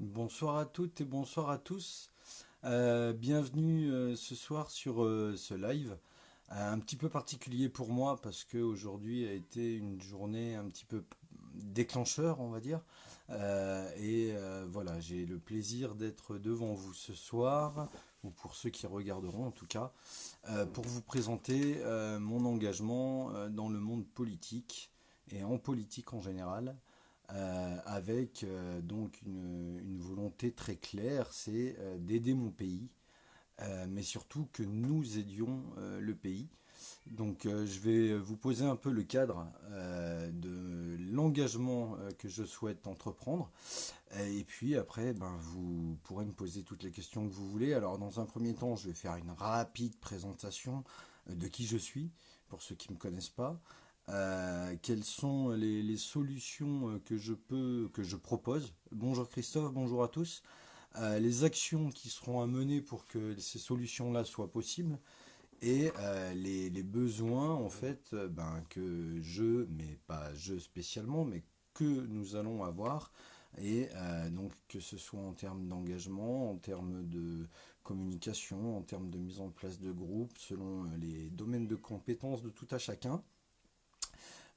Bonsoir à toutes et bonsoir à tous. Bienvenue ce soir sur ce live. Un petit peu particulier pour moi parce que aujourd'hui a été une journée un petit peu déclencheur, on va dire. Voilà, j'ai le plaisir d'être devant vous ce soir, ou pour ceux qui regarderont en tout cas, pour vous présenter mon engagement dans le monde politique et en politique en général avec donc une volonté très claire, c'est d'aider mon pays, mais surtout que nous aidions le pays. Donc je vais vous poser un peu le cadre de l'engagement que je souhaite entreprendre. Et puis après, ben, vous pourrez me poser toutes les questions que vous voulez. Alors dans un premier temps, je vais faire une rapide présentation de qui je suis, pour ceux qui ne me connaissent pas. Quelles sont les solutions que je propose. Bonjour Christophe, bonjour à tous. Les actions qui seront à mener pour que ces solutions-là soient possibles et les besoins en fait ben, que je, mais pas je spécialement, mais que nous allons avoir et donc que ce soit en termes d'engagement, en termes de communication, en termes de mise en place de groupes, selon les domaines de compétences de tout à chacun.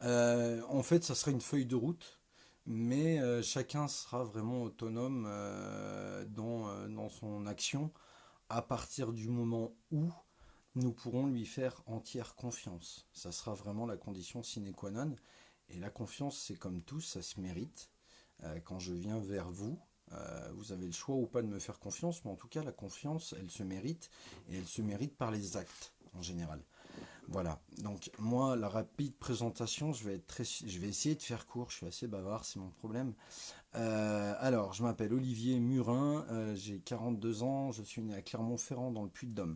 En fait, ça sera une feuille de route, mais chacun sera vraiment autonome dans son action à partir du moment où nous pourrons lui faire entière confiance. Ça sera vraiment la condition sine qua non. Et la confiance, c'est comme tout, ça se mérite. Quand je viens vers vous, vous avez le choix ou pas de me faire confiance, mais en tout cas, la confiance, elle se mérite, et elle se mérite par les actes en général. Voilà, donc moi, la rapide présentation, je vais essayer de faire court, je suis assez bavard, c'est mon problème. Alors, je m'appelle Olivier Murin, j'ai 42 ans, je suis né à Clermont-Ferrand dans le Puy-de-Dôme.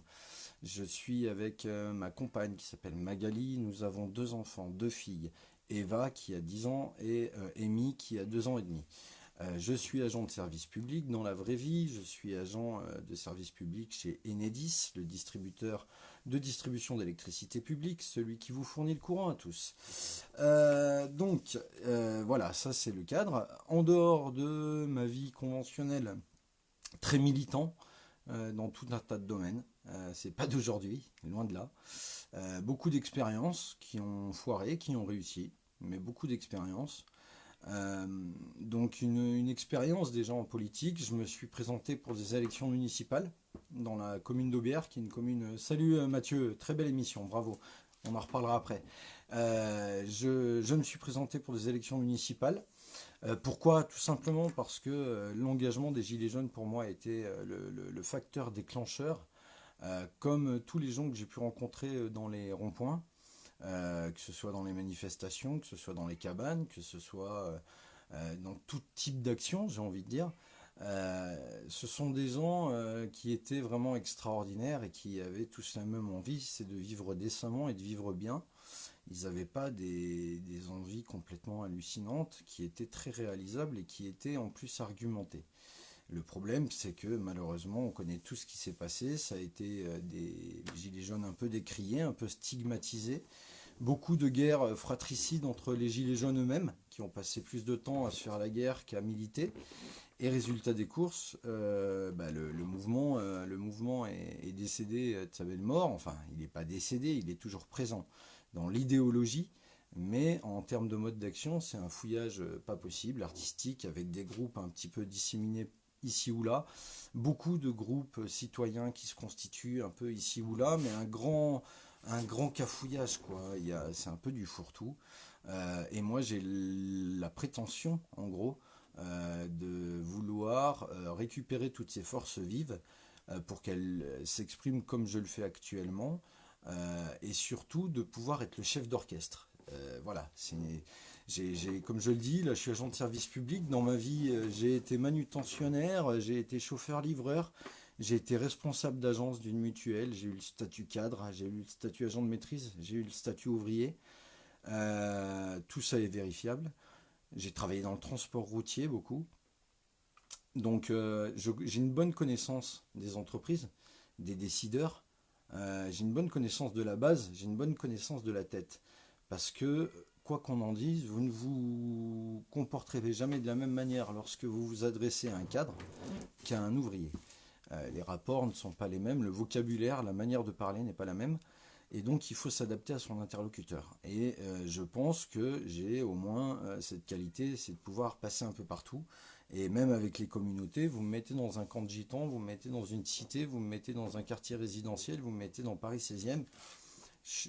Je suis avec ma compagne qui s'appelle Magali, nous avons deux enfants, deux filles, Eva qui a 10 ans et Amy qui a 2 ans et demi. Je suis agent de service public dans la vraie vie. Je suis agent de service public chez Enedis, le distributeur de distribution d'électricité publique, celui qui vous fournit le courant à tous. Voilà, ça c'est le cadre. En dehors de ma vie conventionnelle, très militant dans tout un tas de domaines. C'est pas d'aujourd'hui, loin de là. Beaucoup d'expériences qui ont foiré, qui ont réussi, mais beaucoup d'expériences. Euh, donc une expérience déjà en politique. Je me suis présenté pour des élections municipales dans la commune d'Aubière, qui est une commune... Salut Mathieu, très belle émission, bravo. On en reparlera après. Je me suis présenté pour des élections municipales. Pourquoi? Tout simplement parce que l'engagement des Gilets jaunes pour moi a été le facteur déclencheur, comme tous les gens que j'ai pu rencontrer dans les ronds-points, que ce soit dans les manifestations, que ce soit dans les cabanes, que ce soit dans tout type d'action, j'ai envie de dire. Ce sont des gens qui étaient vraiment extraordinaires et qui avaient tous la même envie, c'est de vivre décemment et de vivre bien. Ils n'avaient pas des envies complètement hallucinantes, qui étaient très réalisables et qui étaient en plus argumentées. Le problème, c'est que malheureusement, on connaît tout ce qui s'est passé. Ça a été des gilets jaunes un peu décriés, un peu stigmatisés. Beaucoup de guerres fratricides entre les gilets jaunes eux-mêmes, qui ont passé plus de temps à se faire la guerre qu'à militer. Et résultat des courses, bah, le mouvement est décédé de sa belle mort. Enfin, il n'est pas décédé, il est toujours présent dans l'idéologie. Mais en termes de mode d'action, c'est un fouillage pas possible, artistique, avec des groupes un petit peu disséminés ici ou là. Beaucoup de groupes citoyens qui se constituent un peu ici ou là, mais un grand cafouillage, quoi. C'est un peu du fourre-tout. Et moi, j'ai la prétention, en gros, de vouloir récupérer toutes ces forces vives pour qu'elles s'expriment comme je le fais actuellement, et surtout de pouvoir être le chef d'orchestre. Voilà, comme je le dis, là je suis agent de service public. Dans ma vie, j'ai été manutentionnaire, j'ai été chauffeur-livreur, j'ai été responsable d'agence d'une mutuelle, j'ai eu le statut cadre, j'ai eu le statut agent de maîtrise, j'ai eu le statut ouvrier. Tout ça est vérifiable. J'ai travaillé dans le transport routier beaucoup. Donc j'ai une bonne connaissance des entreprises, des décideurs. J'ai une bonne connaissance de la base, j'ai une bonne connaissance de la tête. Parce que quoi qu'on en dise, vous ne vous comporterez jamais de la même manière lorsque vous vous adressez à un cadre qu'à un ouvrier. Les rapports ne sont pas les mêmes, le vocabulaire, la manière de parler n'est pas la même, et donc il faut s'adapter à son interlocuteur. Et je pense que j'ai au moins cette qualité, c'est de pouvoir passer un peu partout, et même avec les communautés, vous me mettez dans un camp de gitans, vous me mettez dans une cité, vous me mettez dans un quartier résidentiel, vous me mettez dans Paris 16e,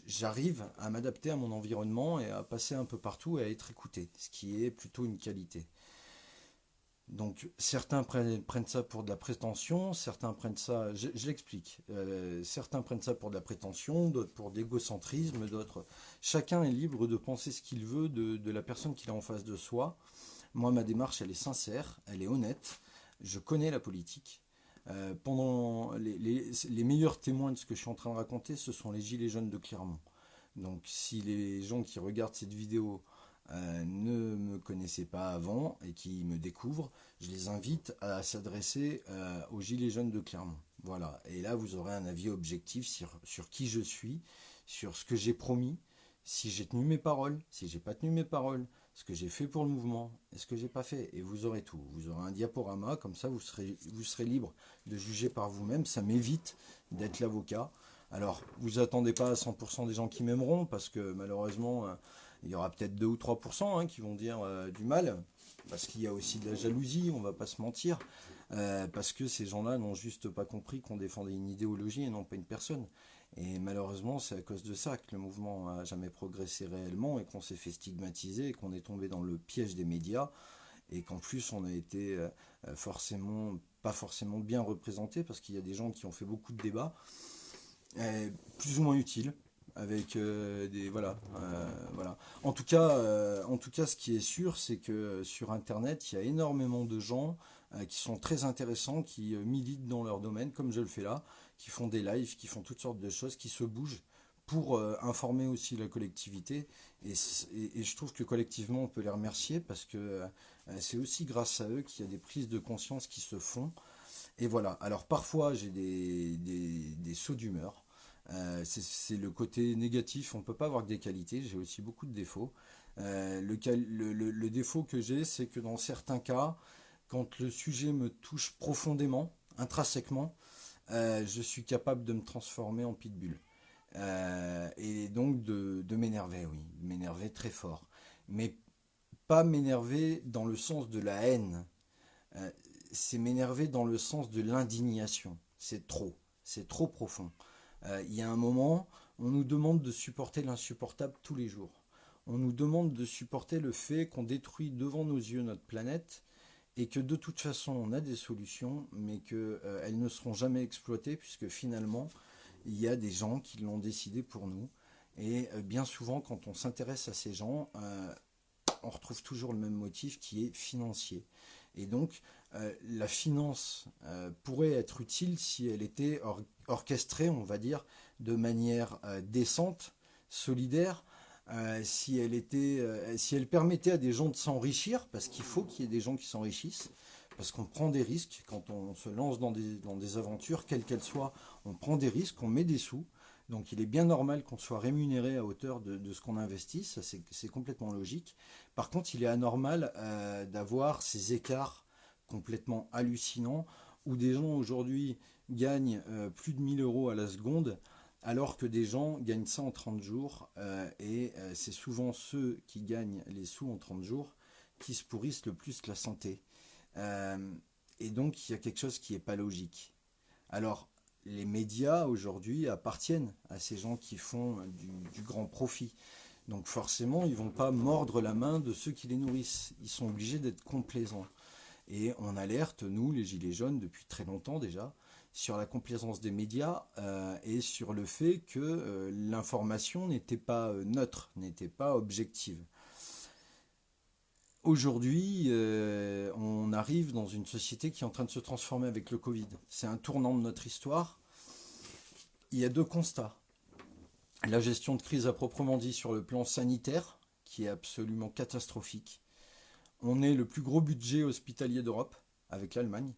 j'arrive à m'adapter à mon environnement et à passer un peu partout et à être écouté, ce qui est plutôt une qualité. Donc certains prennent ça pour de la prétention, certains prennent ça, je l'explique, certains prennent ça pour de la prétention, d'autres pour d'égocentrisme, d'autres... Chacun est libre de penser ce qu'il veut de la personne qu'il a en face de soi. Moi, ma démarche, elle est sincère, elle est honnête, je connais la politique. Pendant les meilleurs témoins de ce que je suis en train de raconter, ce sont les Gilets jaunes de Clermont. Donc si les gens qui regardent cette vidéo ne me connaissaient pas avant et qui me découvrent, je les invite à s'adresser aux Gilets jaunes de Clermont. Voilà, et là vous aurez un avis objectif sur qui je suis, sur ce que j'ai promis, si j'ai tenu mes paroles, si j'ai pas tenu mes paroles, ce que j'ai fait pour le mouvement, et ce que j'ai pas fait. Et vous aurez tout. Vous aurez un diaporama, comme ça vous serez libre de juger par vous-même. Ça m'évite d'être l'avocat. Alors, vous attendez pas à 100% des gens qui m'aimeront, parce que malheureusement, il y aura peut-être 2 ou 3% qui vont dire du mal, parce qu'il y a aussi de la jalousie, on va pas se mentir, parce que ces gens-là n'ont juste pas compris qu'on défendait une idéologie et non pas une personne. Et malheureusement, c'est à cause de ça que le mouvement n'a jamais progressé réellement et qu'on s'est fait stigmatiser et qu'on est tombé dans le piège des médias et qu'en plus on a été pas forcément bien représenté parce qu'il y a des gens qui ont fait beaucoup de débats, plus ou moins utiles, avec des voilà. En tout cas, ce qui est sûr, c'est que sur Internet, il y a énormément de gens qui sont très intéressants, qui militent dans leur domaine, comme je le fais là, qui font des lives, qui font toutes sortes de choses, qui se bougent pour informer aussi la collectivité. Et je trouve que collectivement, on peut les remercier parce que c'est aussi grâce à eux qu'il y a des prises de conscience qui se font. Et voilà. Alors parfois, j'ai des sauts d'humeur. C'est le côté négatif, on ne peut pas avoir que des qualités, j'ai aussi beaucoup de défauts. Le défaut que j'ai, c'est que dans certains cas, quand le sujet me touche profondément, intrinsèquement, je suis capable de me transformer en pitbull. Et donc de m'énerver, oui, de m'énerver très fort. Mais pas m'énerver dans le sens de la haine, euh, c'est m'énerver dans le sens de l'indignation. C'est trop profond. Il y a un moment, on nous demande de supporter l'insupportable tous les jours. On nous demande de supporter le fait qu'on détruit devant nos yeux notre planète et que de toute façon on a des solutions, mais qu'elles ne seront jamais exploitées puisque finalement il y a des gens qui l'ont décidé pour nous. Et bien souvent, quand on s'intéresse à ces gens, on retrouve toujours le même motif qui est financier. Et donc, la finance pourrait être utile si elle était orchestrée, on va dire, de manière décente, solidaire, si elle permettait à des gens de s'enrichir, parce qu'il faut qu'il y ait des gens qui s'enrichissent, parce qu'on prend des risques quand on se lance dans des aventures, quelles qu'elles soient, on prend des risques, on met des sous. Donc il est bien normal qu'on soit rémunéré à hauteur de ce qu'on investit, ça c'est complètement logique. Par contre, il est anormal d'avoir ces écarts complètement hallucinants où des gens aujourd'hui gagnent plus de 1 000 € à la seconde alors que des gens gagnent ça en 30 jours et c'est souvent ceux qui gagnent les sous en 30 jours qui se pourrissent le plus la santé. Euh, et donc il y a quelque chose qui n'est pas logique. Alors les médias aujourd'hui appartiennent à ces gens qui font du grand profit. Donc forcément, ils ne vont pas mordre la main de ceux qui les nourrissent. Ils sont obligés d'être complaisants. Et on alerte, nous, les Gilets jaunes, depuis très longtemps déjà, sur la complaisance des médias et sur le fait que l'information n'était pas neutre, n'était pas objective. Aujourd'hui, on arrive dans une société qui est en train de se transformer avec le Covid. C'est un tournant de notre histoire. Il y a deux constats. La gestion de crise à proprement dit sur le plan sanitaire, qui est absolument catastrophique. On est le plus gros budget hospitalier d'Europe, avec l'Allemagne,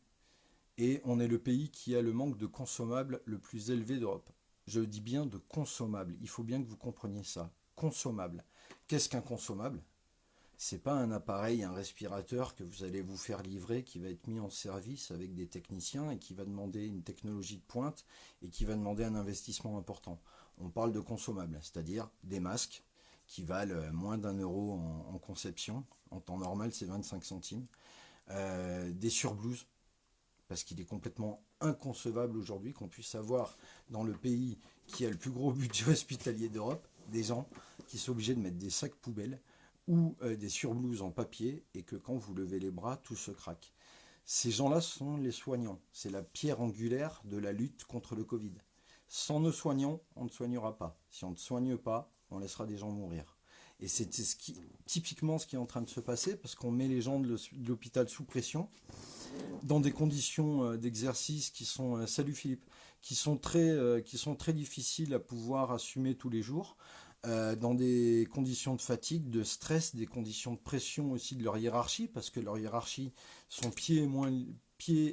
et on est le pays qui a le manque de consommables le plus élevé d'Europe. Je dis bien de consommables, il faut bien que vous compreniez ça. Consommables. Qu'est-ce qu'un consommable? C'est pas un appareil, un respirateur que vous allez vous faire livrer, qui va être mis en service avec des techniciens et qui va demander une technologie de pointe et qui va demander un investissement important. On parle de consommables, c'est-à-dire des masques qui valent moins d'1 euro en conception. En temps normal, c'est 25 centimes. Des surblouses, parce qu'il est complètement inconcevable aujourd'hui qu'on puisse avoir dans le pays qui a le plus gros budget hospitalier d'Europe, des gens qui sont obligés de mettre des sacs poubelles ou des surblouses en papier et que quand vous levez les bras, tout se craque. Ces gens-là sont les soignants. C'est la pierre angulaire de la lutte contre le Covid. Sans nos soignants, on ne soignera pas. Si on ne soigne pas, on laissera des gens mourir. Et c'est typiquement ce qui est en train de se passer parce qu'on met les gens de l'hôpital sous pression dans des conditions d'exercice qui sont, salut Philippe, qui sont très difficiles à pouvoir assumer tous les jours, dans des conditions de fatigue, de stress, des conditions de pression aussi de leur hiérarchie, parce que leur hiérarchie sont pieds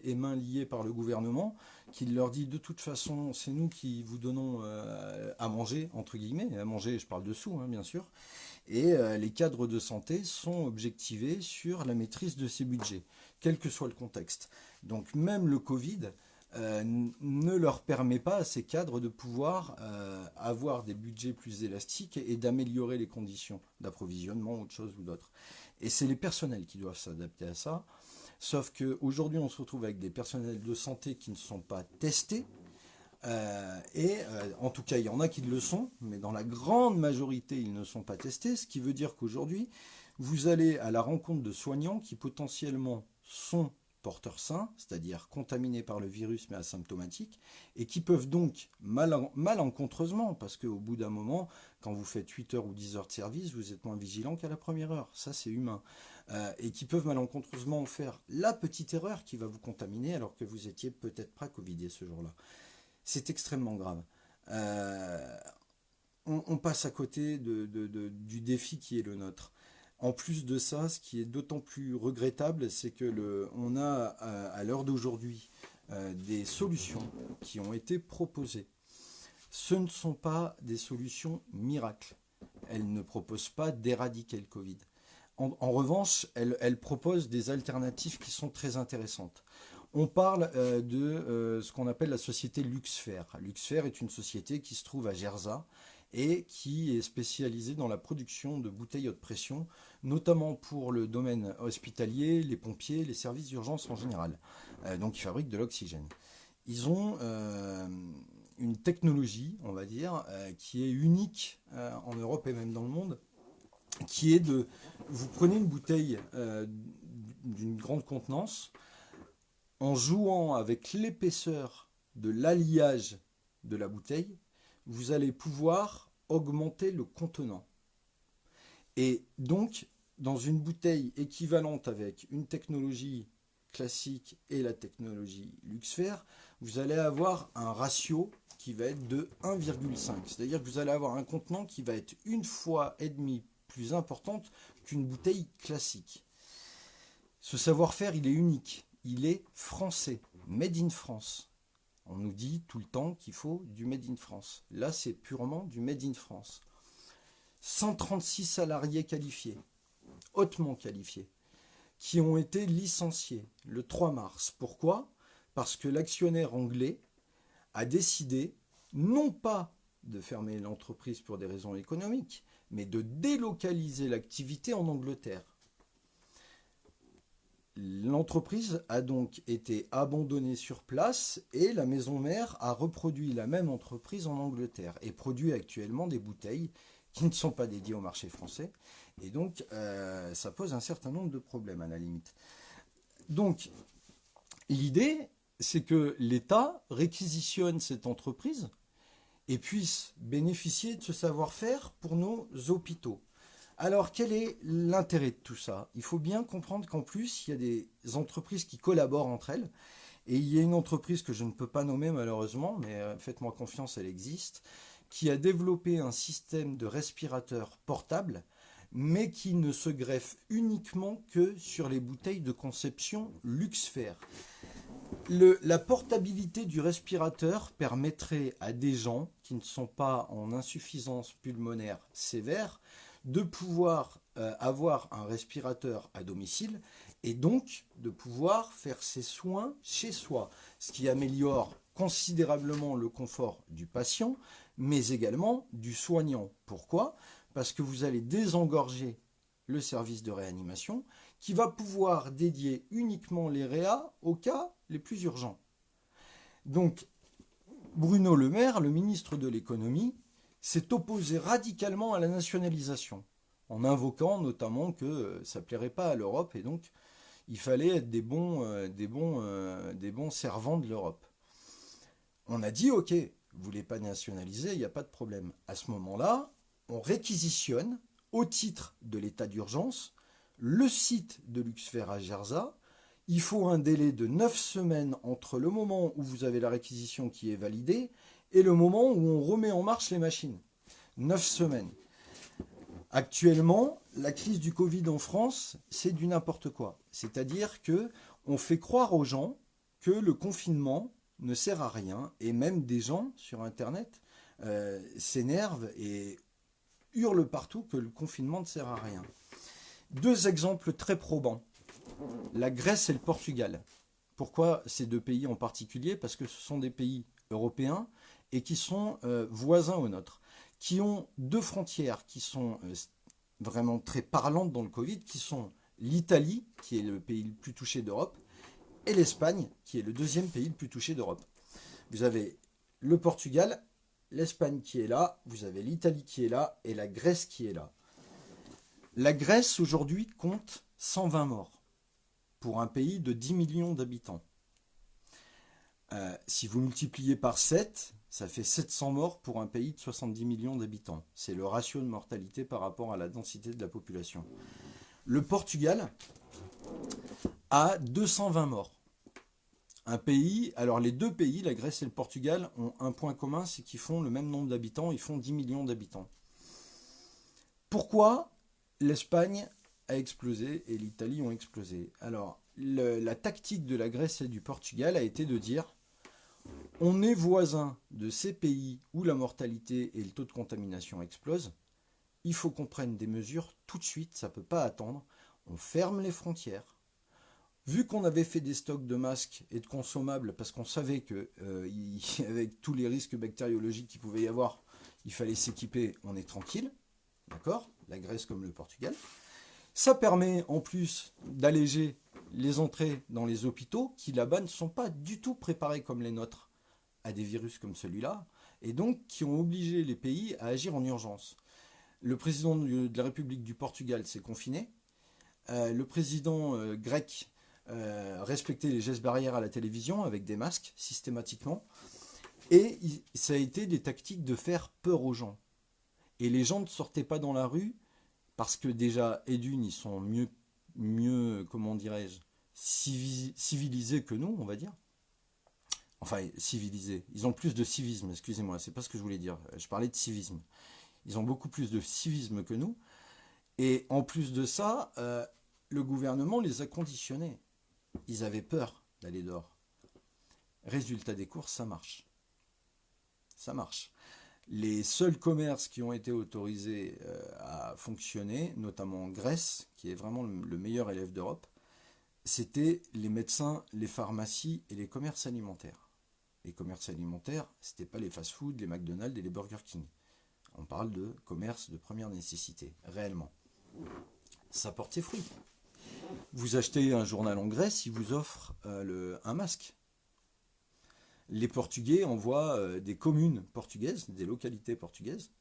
et mains liés par le gouvernement, qui leur dit de toute façon, c'est nous qui vous donnons à manger, entre guillemets, à manger, je parle de sous, hein, bien sûr, et les cadres de santé sont objectivés sur la maîtrise de ces budgets, quel que soit le contexte. Donc même le Covid ne leur permet pas à ces cadres de pouvoir avoir des budgets plus élastiques et d'améliorer les conditions d'approvisionnement, autre chose ou d'autre. Et c'est les personnels qui doivent s'adapter à ça. Sauf qu'aujourd'hui, on se retrouve avec des personnels de santé qui ne sont pas testés. En tout cas, il y en a qui le sont, mais dans la grande majorité, ils ne sont pas testés. Ce qui veut dire qu'aujourd'hui, vous allez à la rencontre de soignants qui potentiellement sont porteurs sains, c'est-à-dire contaminés par le virus mais asymptomatiques, et qui peuvent donc malencontreusement, parce qu'au bout d'un moment, quand vous faites 8 heures ou 10 heures de service, vous êtes moins vigilant qu'à la première heure, ça c'est humain, et qui peuvent malencontreusement faire la petite erreur qui va vous contaminer alors que vous étiez peut-être pas covidé ce jour-là. C'est extrêmement grave. On passe à côté du défi qui est le nôtre. En plus de ça, ce qui est d'autant plus regrettable, c'est que on a à l'heure d'aujourd'hui des solutions qui ont été proposées. Ce ne sont pas des solutions miracles. Elles ne proposent pas d'éradiquer le Covid. En revanche, elles proposent des alternatives qui sont très intéressantes. On parle de ce qu'on appelle la société Luxfer. Luxfer est une société qui se trouve à Gerza et qui est spécialisée dans la production de bouteilles haute pression, notamment pour le domaine hospitalier, les pompiers, les services d'urgence en général. Donc ils fabriquent de l'oxygène. Ils ont une technologie, on va dire, qui est unique en Europe et même dans le monde, qui est vous prenez une bouteille d'une grande contenance, en jouant avec l'épaisseur de l'alliage de la bouteille, vous allez pouvoir augmenter le contenant. Et donc, dans une bouteille équivalente avec une technologie classique et la technologie Luxfer, vous allez avoir un ratio qui va être de 1,5. C'est-à-dire que vous allez avoir un contenant qui va être 1,5 fois plus importante qu'une bouteille classique. Ce savoir-faire, il est unique. Il est français, made in France. On nous dit tout le temps qu'il faut du made in France. Là, c'est purement du made in France. 136 salariés qualifiés, hautement qualifiés, qui ont été licenciés le 3 mars. Pourquoi? Parce que l'actionnaire anglais a décidé non pas de fermer l'entreprise pour des raisons économiques, mais de délocaliser l'activité en Angleterre. L'entreprise a donc été abandonnée sur place et la maison mère a reproduit la même entreprise en Angleterre et produit actuellement des bouteilles qui ne sont pas dédiées au marché français. Et donc, ça pose un certain nombre de problèmes à la limite. Donc, l'idée, c'est que l'État réquisitionne cette entreprise et puisse bénéficier de ce savoir-faire pour nos hôpitaux. Alors, quel est l'intérêt de tout ça? Il faut bien comprendre qu'en plus, il y a des entreprises qui collaborent entre elles. Et il y a une entreprise que je ne peux pas nommer malheureusement, mais faites-moi confiance, elle existe, qui a développé un système de respirateur portable, mais qui ne se greffe uniquement que sur les bouteilles de conception Luxfer. La portabilité du respirateur permettrait à des gens qui ne sont pas en insuffisance pulmonaire sévère de pouvoir avoir un respirateur à domicile et donc de pouvoir faire ses soins chez soi, ce qui améliore considérablement le confort du patient, mais également du soignant. Pourquoi? Parce que vous allez désengorger le service de réanimation qui va pouvoir dédier uniquement les réas aux cas les plus urgents. Donc, Bruno Le Maire, le ministre de l'économie, s'est opposé radicalement à la nationalisation, en invoquant notamment que ça ne plairait pas à l'Europe et donc il fallait être des bons servants de l'Europe. On a dit ok, vous ne voulez pas nationaliser, il n'y a pas de problème. À ce moment-là, on réquisitionne au titre de l'état d'urgence le site de Luxfer à Gerza. Il faut un délai de 9 semaines entre le moment où vous avez la réquisition qui est validée et le moment où on remet en marche les machines. 9 semaines. Actuellement, la crise du Covid en France, c'est du n'importe quoi. C'est-à-dire que on fait croire aux gens que le confinement ne sert à rien, et même des gens sur Internet s'énervent et hurlent partout que le confinement ne sert à rien. Deux exemples très probants. La Grèce et le Portugal. Pourquoi ces deux pays en particulier? Parce que ce sont des pays européens et qui sont voisins aux nôtres, qui ont deux frontières qui sont vraiment très parlantes dans le Covid, qui sont l'Italie, qui est le pays le plus touché d'Europe, et l'Espagne, qui est le deuxième pays le plus touché d'Europe. Vous avez le Portugal, l'Espagne qui est là, vous avez l'Italie qui est là, et la Grèce qui est là. La Grèce aujourd'hui compte 120 morts pour un pays de 10 millions d'habitants. Si vous multipliez par 7, ça fait 700 morts pour un pays de 70 millions d'habitants. C'est le ratio de mortalité par rapport à la densité de la population. Le Portugal a 220 morts. Un pays, alors les deux pays, la Grèce et le Portugal, ont un point commun, c'est qu'ils font le même nombre d'habitants, ils font 10 millions d'habitants. Pourquoi l'Espagne a explosé et l'Italie ont explosé? Alors, la tactique de la Grèce et du Portugal a été de dire on est voisin de ces pays où la mortalité et le taux de contamination explosent, il faut qu'on prenne des mesures tout de suite, ça ne peut pas attendre, on ferme les frontières. Vu qu'on avait fait des stocks de masques et de consommables, parce qu'on savait que avec tous les risques bactériologiques qu'il pouvait y avoir, il fallait s'équiper, on est tranquille, d'accord? La Grèce comme le Portugal. Ça permet en plus d'alléger les entrées dans les hôpitaux qui là-bas ne sont pas du tout préparés comme les nôtres à des virus comme celui-là, et donc qui ont obligé les pays à agir en urgence. Le président de la République du Portugal s'est confiné, le président grec respectait les gestes barrières à la télévision avec des masques systématiquement, et ça a été des tactiques de faire peur aux gens. Et les gens ne sortaient pas dans la rue parce que déjà, et d'une, ils sont mieux comment dirais-je, civilisés que nous, on va dire. Enfin, civilisés. Ils ont plus de civisme, excusez-moi, c'est pas ce que je voulais dire. Je parlais de civisme. Ils ont beaucoup plus de civisme que nous. Et en plus de ça, le gouvernement les a conditionnés. Ils avaient peur d'aller dehors. Résultat des courses, ça marche. Ça marche. Les seuls commerces qui ont été autorisés à fonctionner, notamment en Grèce, qui est vraiment le meilleur élève d'Europe, c'était les médecins, les pharmacies et les commerces alimentaires. Les commerces alimentaires, ce n'était pas les fast-food, les McDonald's et les Burger King. On parle de commerce de première nécessité, réellement. Ça porte ses fruits. Vous achetez un journal en Grèce, il vous offre un masque. Les Portugais envoient des communes portugaises, des localités portugaises,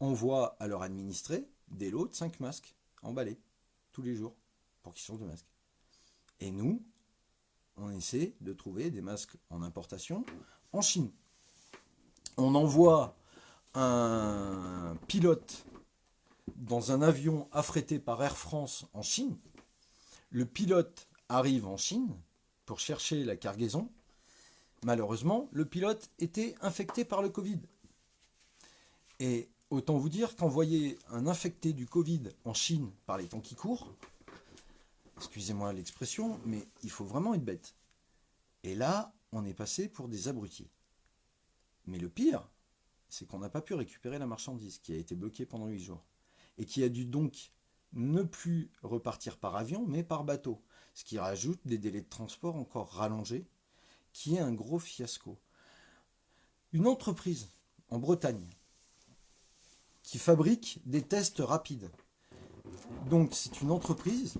envoient à leurs administrés des lots de 5 masques emballés tous les jours pour qu'ils changent de masque. Et nous, on essaie de trouver des masques en importation en Chine. On envoie un pilote dans un avion affrété par Air France en Chine. Le pilote arrive en Chine pour chercher la cargaison. Malheureusement, le pilote était infecté par le Covid. Et autant vous dire qu'envoyer un infecté du Covid en Chine par les temps qui courent, excusez-moi l'expression, mais il faut vraiment être bête. Et là, on est passé pour des abrutis. Mais le pire, c'est qu'on n'a pas pu récupérer la marchandise qui a été bloquée pendant 8 jours. et qui a dû donc ne plus repartir par avion, mais par bateau. Ce qui rajoute des délais de transport encore rallongés, qui est un gros fiasco. Une entreprise en Bretagne qui fabrique des tests rapides. Donc c'est une entreprise,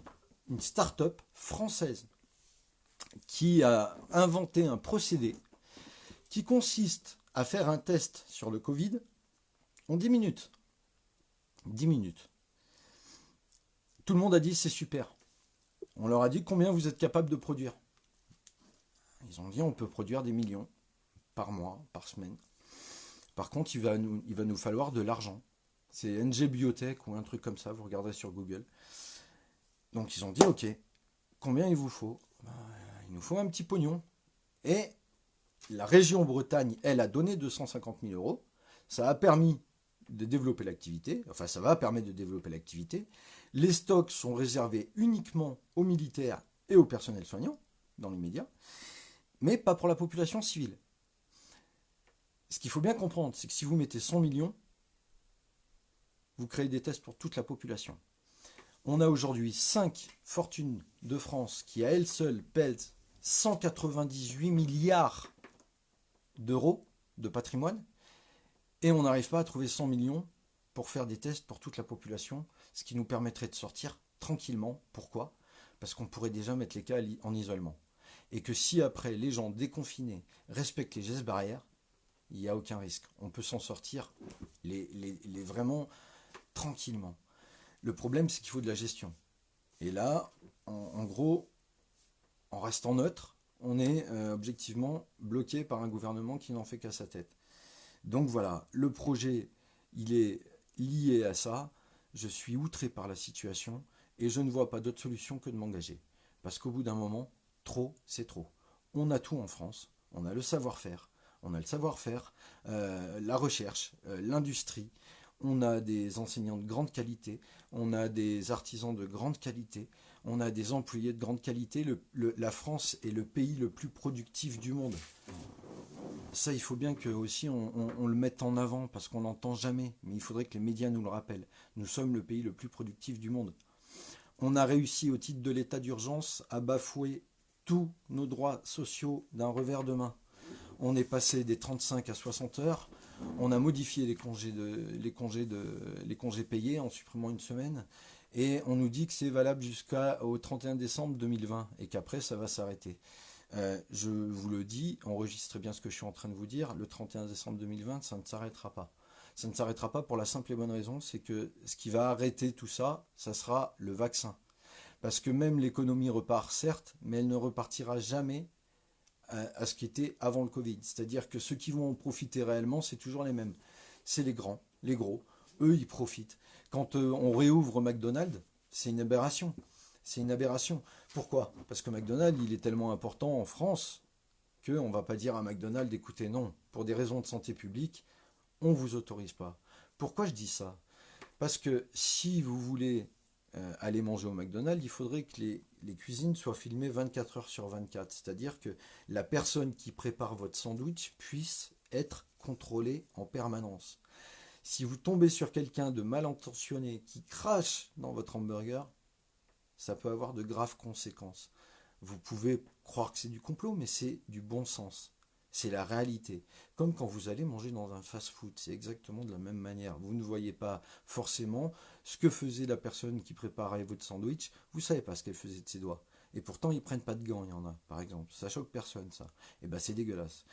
une start-up française, qui a inventé un procédé qui consiste à faire un test sur le Covid en 10 minutes. 10 minutes. Tout le monde a dit c'est super. On leur a dit combien vous êtes capable de produire. Ils ont dit on peut produire des millions par mois, par semaine. Par contre, il va nous falloir de l'argent. C'est NG Biotech ou un truc comme ça, vous regardez sur Google. Donc ils ont dit ok, combien il vous faut? Il nous faut un petit pognon. Et la région Bretagne, elle, a donné 250 000 euros. Ça a permis de développer l'activité. Enfin, ça va permettre de développer l'activité. Les stocks sont réservés uniquement aux militaires et au personnel soignant, dans les médias, mais pas pour la population civile. Ce qu'il faut bien comprendre, c'est que si vous mettez 100 millions, vous créez des tests pour toute la population. On a aujourd'hui 5 fortunes de France qui, à elles seules, pèsent 198 milliards d'euros de patrimoine, et on n'arrive pas à trouver 100 millions pour faire des tests pour toute la population, ce qui nous permettrait de sortir tranquillement. Pourquoi? Parce qu'on pourrait déjà mettre les cas en isolement. Et que si après les gens déconfinés respectent les gestes barrières, il n'y a aucun risque. On peut s'en sortir vraiment tranquillement. Le problème, c'est qu'il faut de la gestion. Et là, en gros, en restant neutre, on est objectivement bloqué par un gouvernement qui n'en fait qu'à sa tête. Donc voilà, le projet, il est lié à ça. Je suis outré par la situation et je ne vois pas d'autre solution que de m'engager. Parce qu'au bout d'un moment, trop, c'est trop. On a tout en France, on a le savoir-faire, la recherche, l'industrie, on a des enseignants de grande qualité, on a des artisans de grande qualité, on a des employés de grande qualité. La France est le pays le plus productif du monde. Ça, il faut bien que aussi on le mette en avant parce qu'on l'entend jamais. Mais il faudrait que les médias nous le rappellent. Nous sommes le pays le plus productif du monde. On a réussi au titre de l'état d'urgence à bafouer tous nos droits sociaux d'un revers de main. On est passé des 35 à 60 heures. On a modifié les congés payés en supprimant une semaine. Et on nous dit que c'est valable jusqu'au 31 décembre 2020 et qu'après ça va s'arrêter. Je vous le dis, enregistrez bien ce que je suis en train de vous dire, le 31 décembre 2020, ça ne s'arrêtera pas. Ça ne s'arrêtera pas pour la simple et bonne raison, c'est que ce qui va arrêter tout ça, ça sera le vaccin. Parce que même l'économie repart, certes, mais elle ne repartira jamais à ce qui était avant le Covid. C'est-à-dire que ceux qui vont en profiter réellement, c'est toujours les mêmes. C'est les grands, les gros. Eux, ils profitent. Quand on réouvre McDonald's, c'est une aberration. C'est une aberration. Pourquoi? Parce que McDonald's, il est tellement important en France qu'on ne va pas dire à McDonald's, écoutez, non, pour des raisons de santé publique, on ne vous autorise pas. Pourquoi je dis ça? Parce que si vous voulez aller manger au McDonald's, il faudrait que les cuisines soient filmées 24 heures sur 24. C'est-à-dire que la personne qui prépare votre sandwich puisse être contrôlée en permanence. Si vous tombez sur quelqu'un de mal intentionné qui crache dans votre hamburger, ça peut avoir de graves conséquences. Vous pouvez croire que c'est du complot, mais c'est du bon sens. C'est la réalité. Comme quand vous allez manger dans un fast-food, c'est exactement de la même manière. Vous ne voyez pas forcément ce que faisait la personne qui préparait votre sandwich. Vous ne savez pas ce qu'elle faisait de ses doigts. Et pourtant, ils ne prennent pas de gants, il y en a, par exemple. Ça choque personne, ça. Et ben, c'est dégueulasse.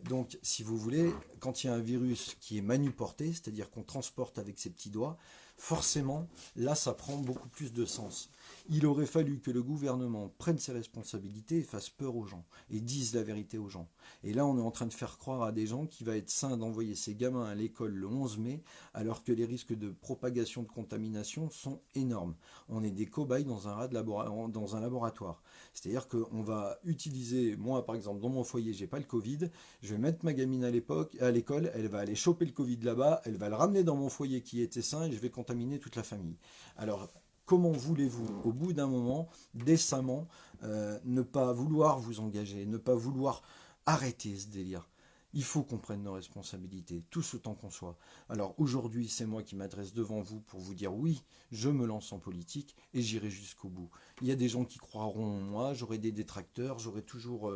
Donc, si vous voulez, quand il y a un virus qui est manuporté, c'est-à-dire qu'on transporte avec ses petits doigts, forcément, là, ça prend beaucoup plus de sens. Il aurait fallu que le gouvernement prenne ses responsabilités et fasse peur aux gens, et dise la vérité aux gens. Et là, on est en train de faire croire à des gens qu'il va être sain d'envoyer ses gamins à l'école le 11 mai, alors que les risques de propagation de contamination sont énormes. On est des cobayes dans un laboratoire. C'est-à-dire qu'on va utiliser, moi par exemple, dans mon foyer, j'ai pas le Covid, je vais mettre ma gamine à l'école, elle va aller choper le Covid là-bas, elle va le ramener dans mon foyer qui était sain et je vais contaminer toute la famille. Alors, comment voulez-vous, au bout d'un moment, décemment, ne pas vouloir vous engager, ne pas vouloir arrêter ce délire? Il faut qu'on prenne nos responsabilités, tous autant qu'on soit. Alors aujourd'hui, c'est moi qui m'adresse devant vous pour vous dire oui, je me lance en politique et j'irai jusqu'au bout. Il y a des gens qui croiront en moi, j'aurai des détracteurs, j'aurai toujours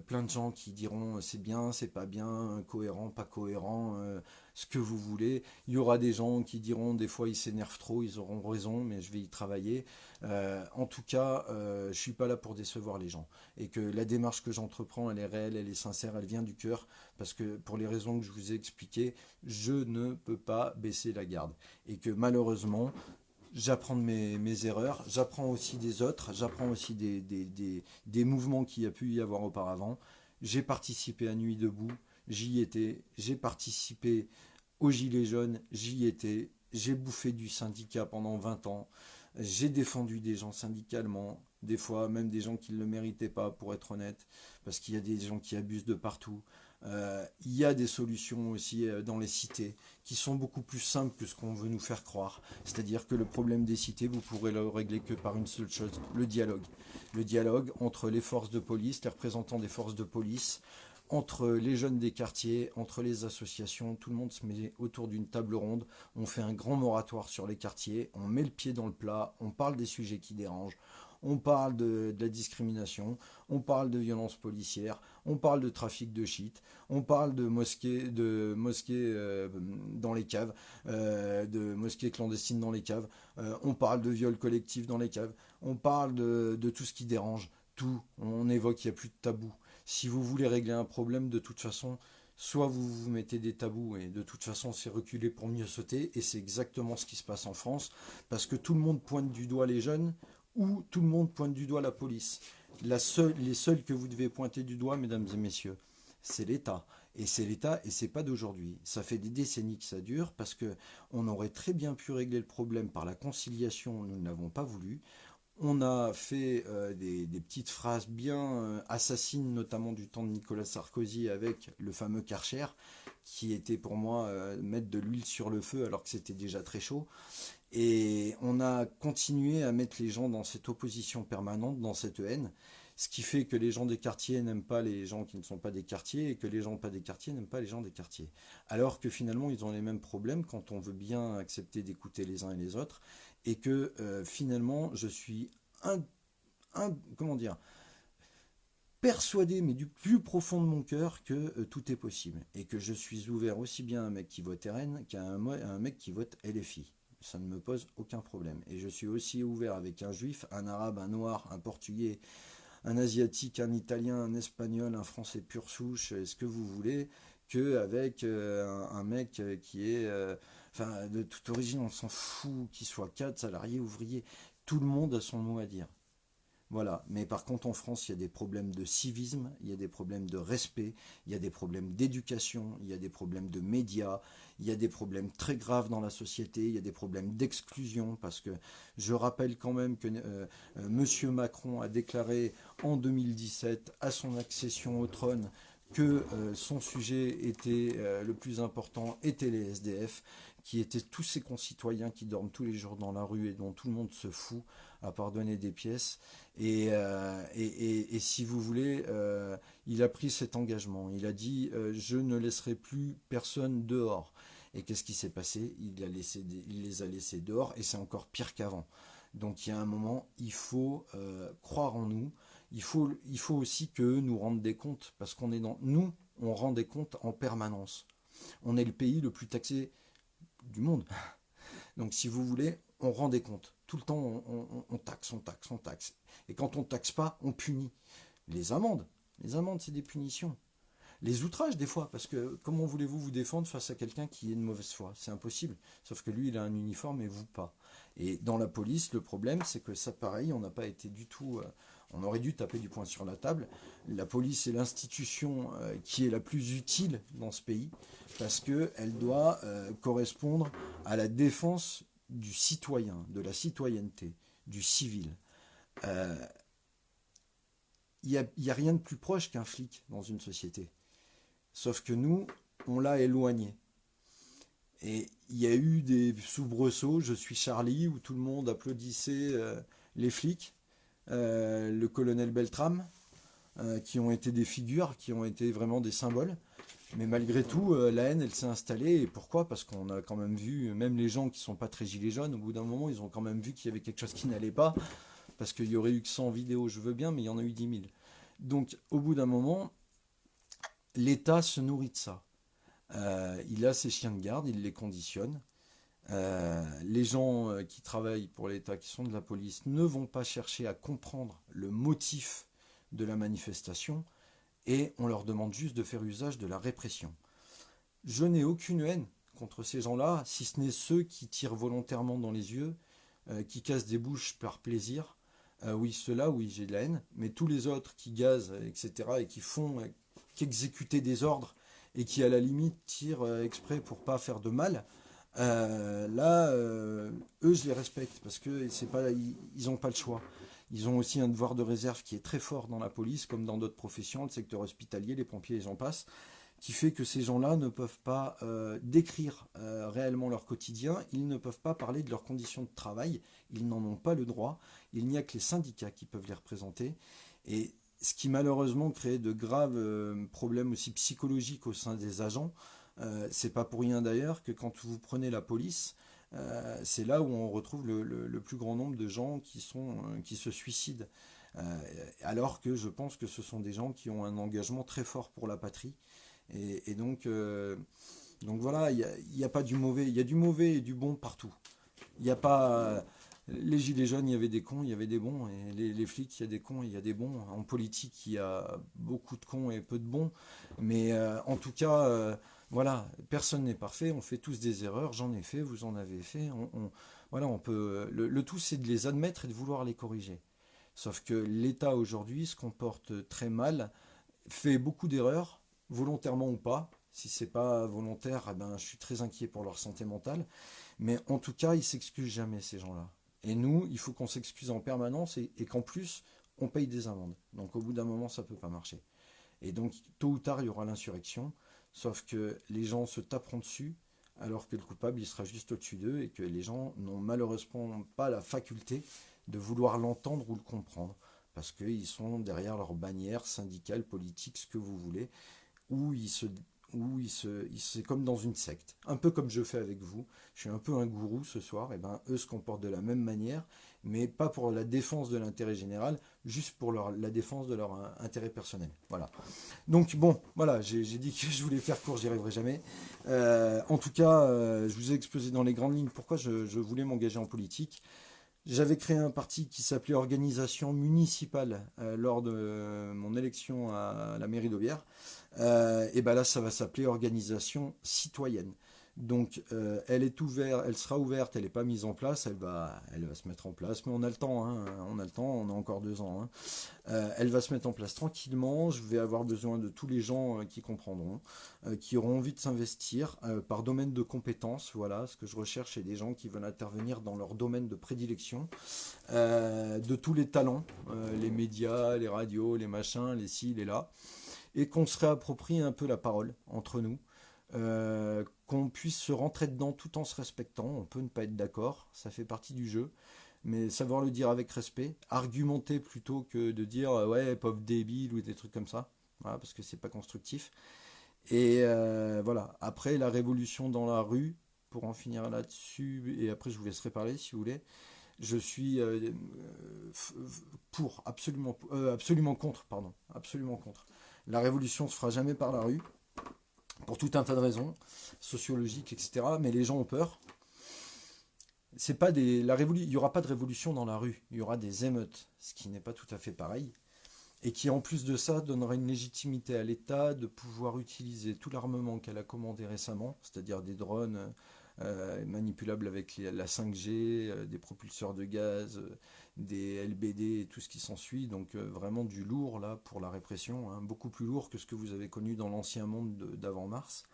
plein de gens qui diront c'est bien, c'est pas bien, cohérent, pas cohérent, ce que vous voulez. Il y aura des gens qui diront des fois ils s'énervent trop, ils auront raison, mais je vais y travailler. En tout cas, je suis pas là pour décevoir les gens et que la démarche que j'entreprends, elle est réelle, elle est sincère, elle vient du cœur parce que pour les raisons que je vous ai expliquées, je ne peux pas baisser la garde et que malheureusement, j'apprends de mes erreurs, j'apprends aussi des autres, j'apprends aussi des mouvements qu'il y a pu y avoir auparavant. J'ai participé à Nuit debout, j'y étais, j'ai participé aux Gilets jaunes, j'y étais, j'ai bouffé du syndicat pendant 20 ans, j'ai défendu des gens syndicalement, des fois même des gens qui ne le méritaient pas, pour être honnête, parce qu'il y a des gens qui abusent de partout. Il y a des solutions aussi dans les cités qui sont beaucoup plus simples que ce qu'on veut nous faire croire. C'est-à-dire que le problème des cités, vous pourrez le régler que par une seule chose, le dialogue. Le dialogue entre les forces de police, les représentants des forces de police, entre les jeunes des quartiers, entre les associations, tout le monde se met autour d'une table ronde, on fait un grand moratoire sur les quartiers, on met le pied dans le plat, on parle des sujets qui dérangent, on parle de la discrimination, on parle de violence policière, on parle de trafic de shit, on parle de mosquées dans les caves, de mosquées clandestines dans les caves, on parle de viols collectifs dans les caves, on parle de tout ce qui dérange, tout, on évoque, il n'y a plus de tabou. Si vous voulez régler un problème, de toute façon, soit vous vous mettez des tabous et de toute façon c'est reculer pour mieux sauter et c'est exactement ce qui se passe en France parce que tout le monde pointe du doigt les jeunes ou tout le monde pointe du doigt la police. Les seuls que vous devez pointer du doigt, mesdames et messieurs, c'est l'État. Et c'est l'État et c'est pas d'aujourd'hui. Ça fait des décennies que ça dure parce que on aurait très bien pu régler le problème par la conciliation, nous ne l'avons pas voulu. On a fait des petites phrases bien assassines, notamment du temps de Nicolas Sarkozy avec le fameux Karcher, qui était pour moi mettre de l'huile sur le feu alors que c'était déjà très chaud. Et on a continué à mettre les gens dans cette opposition permanente, dans cette haine, ce qui fait que les gens des quartiers n'aiment pas les gens qui ne sont pas des quartiers et que les gens pas des quartiers n'aiment pas les gens des quartiers. Alors que finalement, ils ont les mêmes problèmes quand on veut bien accepter d'écouter les uns et les autres et que finalement, je suis comment dire, persuadé, mais du plus profond de mon cœur, que tout est possible et que je suis ouvert aussi bien à un mec qui vote RN qu'à un mec qui vote LFI. Ça ne me pose aucun problème. Et je suis aussi ouvert avec un juif, un arabe, un noir, un portugais, un asiatique, un italien, un espagnol, un français pure souche, ce que vous voulez, qu'avec un mec qui est enfin de toute origine, on s'en fout, qu'il soit cadre, salarié, ouvrier. Tout le monde a son mot à dire. Voilà, mais par contre en France, il y a des problèmes de civisme, il y a des problèmes de respect, il y a des problèmes d'éducation, il y a des problèmes de médias, il y a des problèmes très graves dans la société, il y a des problèmes d'exclusion, parce que je rappelle quand même que Monsieur Macron a déclaré en 2017 à son accession au trône que son sujet était le plus important était les SDF, qui étaient tous ses concitoyens qui dorment tous les jours dans la rue et dont tout le monde se fout à part donner des pièces. Et si vous voulez, il a pris cet engagement. Il a dit je ne laisserai plus personne dehors. Et qu'est-ce qui s'est passé? Il les a laissés dehors et c'est encore pire qu'avant. Donc il y a un moment, il faut croire en nous. Il faut aussi que nous rendent des comptes parce qu'on est dans nous, on rend des comptes en permanence. On est le pays le plus taxé du monde. Donc si vous voulez, on rend des comptes. Tout le temps, on taxe, on taxe, on taxe. Et quand on taxe pas, on punit. Les amendes, c'est des punitions. Les outrages, des fois, parce que comment voulez-vous vous défendre face à quelqu'un qui est de mauvaise foi? C'est impossible. Sauf que lui, il a un uniforme et vous pas. Et dans la police, le problème, c'est que ça, pareil, on n'a pas été du tout... on aurait dû taper du poing sur la table. La police est l'institution qui est la plus utile dans ce pays parce qu'elle doit correspondre à la défense du citoyen, de la citoyenneté, du civil. Euh, y a rien de plus proche qu'un flic dans une société. Sauf que nous, on l'a éloigné. Et il y a eu des soubresauts, je suis Charlie, où tout le monde applaudissait les flics, le colonel Beltram, qui ont été des figures, qui ont été vraiment des symboles. Mais malgré tout, la haine, elle s'est installée. Et pourquoi? Parce qu'on a quand même vu, même les gens qui sont pas très gilets jaunes, au bout d'un moment, ils ont quand même vu qu'il y avait quelque chose qui n'allait pas. Parce qu'il y aurait eu que 100 vidéos, je veux bien, mais il y en a eu 10 000. Donc, au bout d'un moment, l'État se nourrit de ça. Il a ses chiens de garde, il les conditionne. Les gens qui travaillent pour l'État, qui sont de la police, ne vont pas chercher à comprendre le motif de la manifestation et on leur demande juste de faire usage de la répression. Je n'ai aucune haine contre ces gens-là, si ce n'est ceux qui tirent volontairement dans les yeux, qui cassent des bouches par plaisir. Oui, ceux-là, oui, j'ai de la haine, mais tous les autres qui gazent, etc., et qui font qu'exécuter des ordres et qui, à la limite, tirent exprès pour pas faire de mal, là, eux, je les respecte parce que c'est pas, ils n'ont pas le choix. Ils ont aussi un devoir de réserve qui est très fort dans la police, comme dans d'autres professions, le secteur hospitalier, les pompiers et j'en passe, qui fait que ces gens-là ne peuvent pas décrire réellement leur quotidien, ils ne peuvent pas parler de leurs conditions de travail, ils n'en ont pas le droit, il n'y a que les syndicats qui peuvent les représenter, et ce qui malheureusement crée de graves problèmes aussi psychologiques au sein des agents. C'est pas pour rien d'ailleurs que quand vous prenez la police, c'est là où on retrouve le plus grand nombre de gens qui se suicident. Euh, Alors que je pense que ce sont des gens qui ont un engagement très fort pour la patrie. Et donc voilà, il y a pas du mauvais, il y a du mauvais et du bon partout. Il n'y a pas. Les gilets jaunes, il y avait des cons, il y avait des bons. Et les flics, il y a des cons, il y a des bons. En politique, il y a beaucoup de cons et peu de bons. Mais en tout cas, voilà, personne n'est parfait. On fait tous des erreurs. J'en ai fait, vous en avez fait. Voilà, on peut. Le tout, c'est de les admettre et de vouloir les corriger. Sauf que l'État aujourd'hui se comporte très mal, fait beaucoup d'erreurs, volontairement ou pas. Si c'est pas volontaire, eh ben, je suis très inquiet pour leur santé mentale. Mais en tout cas, ils s'excusent jamais, ces gens-là. Et nous, il faut qu'on s'excuse en permanence et qu'en plus, on paye des amendes. Donc au bout d'un moment, ça peut pas marcher. Et donc, tôt ou tard, il y aura l'insurrection. Sauf que les gens se taperont dessus, alors que le coupable, il sera juste au-dessus d'eux et que les gens n'ont malheureusement pas la faculté de vouloir l'entendre ou le comprendre. Parce qu'ils sont derrière leur bannière syndicale, politique, ce que vous voulez, où c'est comme dans une secte. Un peu comme je fais avec vous. Je suis un peu un gourou ce soir. Et ben, eux se comportent de la même manière, mais pas pour la défense de l'intérêt général, juste pour la défense de leur intérêt personnel. Voilà. Donc bon, voilà, j'ai dit que je voulais faire court, j'y arriverai jamais. En tout cas, je vous ai exposé dans les grandes lignes pourquoi je voulais m'engager en politique. J'avais créé un parti qui s'appelait Organisation Municipale lors de mon élection à la mairie d'Aubière. Et ben là, ça va s'appeler Organisation Citoyenne. Donc, elle est ouverte, elle sera ouverte, elle n'est pas mise en place, elle va se mettre en place, mais on a le temps, hein, on a le temps, on a encore 2 ans. Hein. Elle va se mettre en place tranquillement. Je vais avoir besoin de tous les gens qui comprendront, qui auront envie de s'investir par domaine de compétences. Voilà, ce que je recherche, c'est des gens qui veulent intervenir dans leur domaine de prédilection, de tous les talents, les médias, les radios, les machins, les ci, les là, et qu'on se réapproprie un peu la parole entre nous. Qu'on puisse se rentrer dedans tout en se respectant. On peut ne pas être d'accord, ça fait partie du jeu, mais savoir le dire avec respect, argumenter plutôt que de dire ouais, pauvre débile ou des trucs comme ça, voilà, parce que c'est pas constructif. Et voilà, après la révolution dans la rue, pour en finir là-dessus, et après je vous laisserai parler si vous voulez, je suis pour, absolument contre, pardon, absolument contre. La révolution se fera jamais par la rue, pour tout un tas de raisons, sociologiques, etc. Mais les gens ont peur. C'est pas il n'y aura pas de révolution dans la rue, il y aura des émeutes, ce qui n'est pas tout à fait pareil, et qui en plus de ça donnera une légitimité à l'État de pouvoir utiliser tout l'armement qu'elle a commandé récemment, c'est-à-dire des drones manipulables avec la 5G, des propulseurs de gaz, des LBD et tout ce qui s'ensuit, donc vraiment du lourd là pour la répression, hein, beaucoup plus lourd que ce que vous avez connu dans l'ancien monde d'avant mars.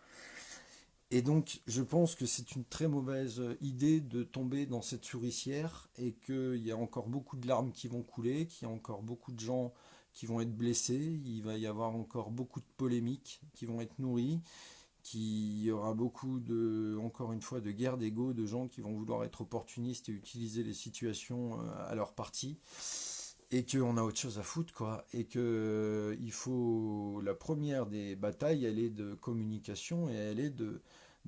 Et donc, je pense que c'est une très mauvaise idée de tomber dans cette souricière et qu'il y a encore beaucoup de larmes qui vont couler, qu'il y a encore beaucoup de gens qui vont être blessés, il va y avoir encore beaucoup de polémiques qui vont être nourries, qu'il y aura beaucoup de, encore une fois, de guerre d'ego, de gens qui vont vouloir être opportunistes et utiliser les situations à leur parti. et qu'on a autre chose à foutre, quoi, et que il faut, la première des batailles, elle est de communication et elle est de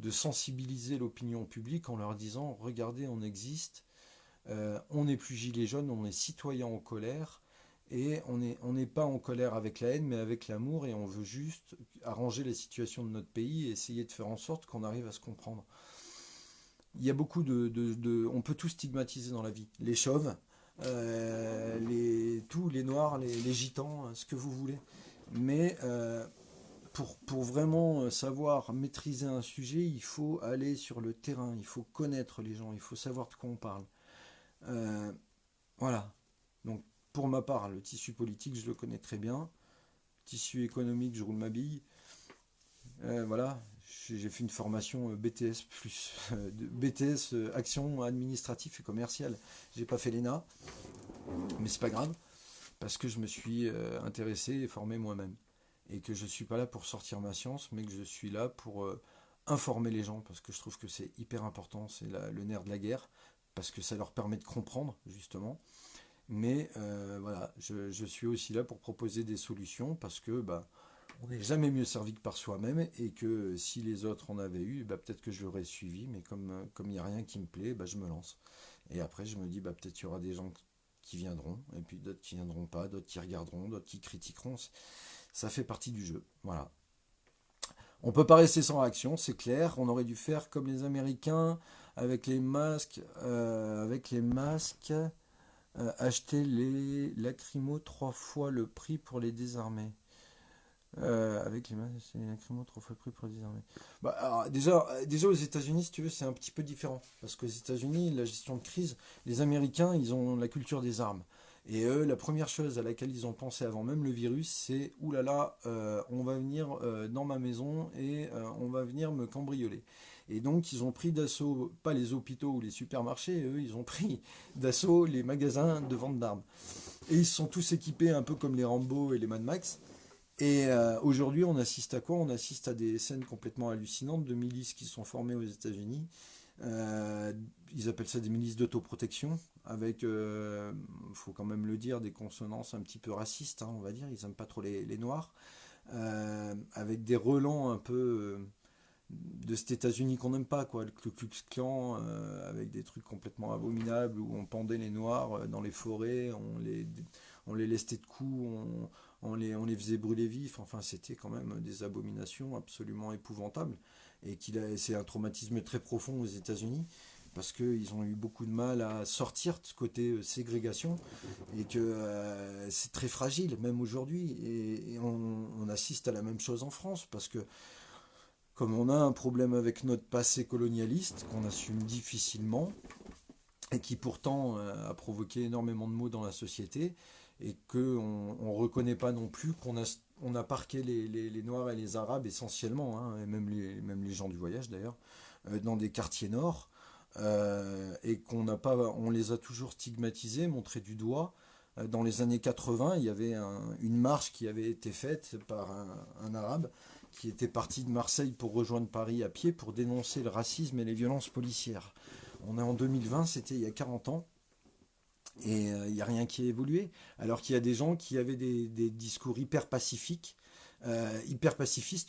sensibiliser l'opinion publique en leur disant, regardez, on existe, on n'est plus gilet jaune, on est citoyen en colère, et on n'est pas en colère avec la haine, mais avec l'amour, et on veut juste arranger la situation de notre pays et essayer de faire en sorte qu'on arrive à se comprendre. Il y a beaucoup on peut tout stigmatiser dans la vie. Les chauves, tous les noirs, les gitans, ce que vous voulez. Mais pour vraiment savoir maîtriser un sujet, il faut aller sur le terrain, il faut connaître les gens, il faut savoir de quoi on parle. Euh, voilà. Donc, pour ma part, le tissu politique, je le connais très bien. Tissu économique, je roule ma bille. Voilà. J'ai fait une formation BTS plus BTS action administratif et commerciale. J'ai pas fait l'ENA, mais c'est pas grave parce que je me suis intéressé et formé moi-même et que je suis pas là pour sortir ma science, mais que je suis là pour informer les gens parce que je trouve que c'est hyper important, c'est le nerf de la guerre parce que ça leur permet de comprendre justement. Mais voilà, je suis aussi là pour proposer des solutions parce que bah, on n'est jamais mieux servi que par soi-même et que si les autres en avaient eu, bah, peut-être que je l'aurais suivi, mais comme il n'y a rien qui me plaît, bah, je me lance. Et après, je me dis, bah, peut-être qu'il y aura des gens qui viendront, et puis d'autres qui viendront pas, d'autres qui regarderont, d'autres qui critiqueront. Ça fait partie du jeu. Voilà. On peut pas rester sans réaction, c'est clair. On aurait dû faire comme les Américains avec les masques, acheter les lacrymos 3 fois le prix pour les désarmer. Avec les masques, c'est les lacrymos 3 fois le prix pour les désarmer. Bah, alors, déjà aux États-Unis, si tu veux, c'est un petit peu différent. Parce qu'aux États-Unis, la gestion de crise, les Américains, ils ont la culture des armes. Et eux, la première chose à laquelle ils ont pensé avant même le virus, c'est oulala, on va venir dans ma maison et on va venir me cambrioler. Et donc, ils ont pris d'assaut, pas les hôpitaux ou les supermarchés, eux, ils ont pris d'assaut les magasins de vente d'armes. Et ils se sont tous équipés un peu comme les Rambo et les Mad Max. Et aujourd'hui, on assiste à quoi? On assiste à des scènes complètement hallucinantes de milices qui sont formées aux États-Unis. Euh, Ils appellent ça des milices d'autoprotection, avec, faut quand même le dire, des consonances un petit peu racistes, hein, on va dire. Ils n'aiment pas trop les Noirs. Avec des relents un peu de cet États-Unis qu'on n'aime pas, quoi. Le Ku Klux Klan, avec des trucs complètement abominables où on pendait les Noirs dans les forêts, on les lestait de coups, on les faisait brûler vifs. Enfin, c'était quand même des abominations absolument épouvantables. Et c'est un traumatisme très profond aux États-Unis parce qu'ils ont eu beaucoup de mal à sortir de ce côté ségrégation et que c'est très fragile, même aujourd'hui. Et on assiste à la même chose en France parce que comme on a un problème avec notre passé colonialiste qu'on assume difficilement et qui pourtant a provoqué énormément de maux dans la société et qu'on ne reconnaît pas non plus on a parqué les Noirs et les Arabes essentiellement, hein, et même les gens du voyage d'ailleurs, dans des quartiers nord et on les a toujours stigmatisés, montrés du doigt. Dans les années 80, il y avait une marche qui avait été faite par un Arabe qui était parti de Marseille pour rejoindre Paris à pied pour dénoncer le racisme et les violences policières. On est en 2020, c'était il y a 40 ans, et il n'y a rien qui a évolué. Alors qu'il y a des gens qui avaient des discours hyper pacifistes,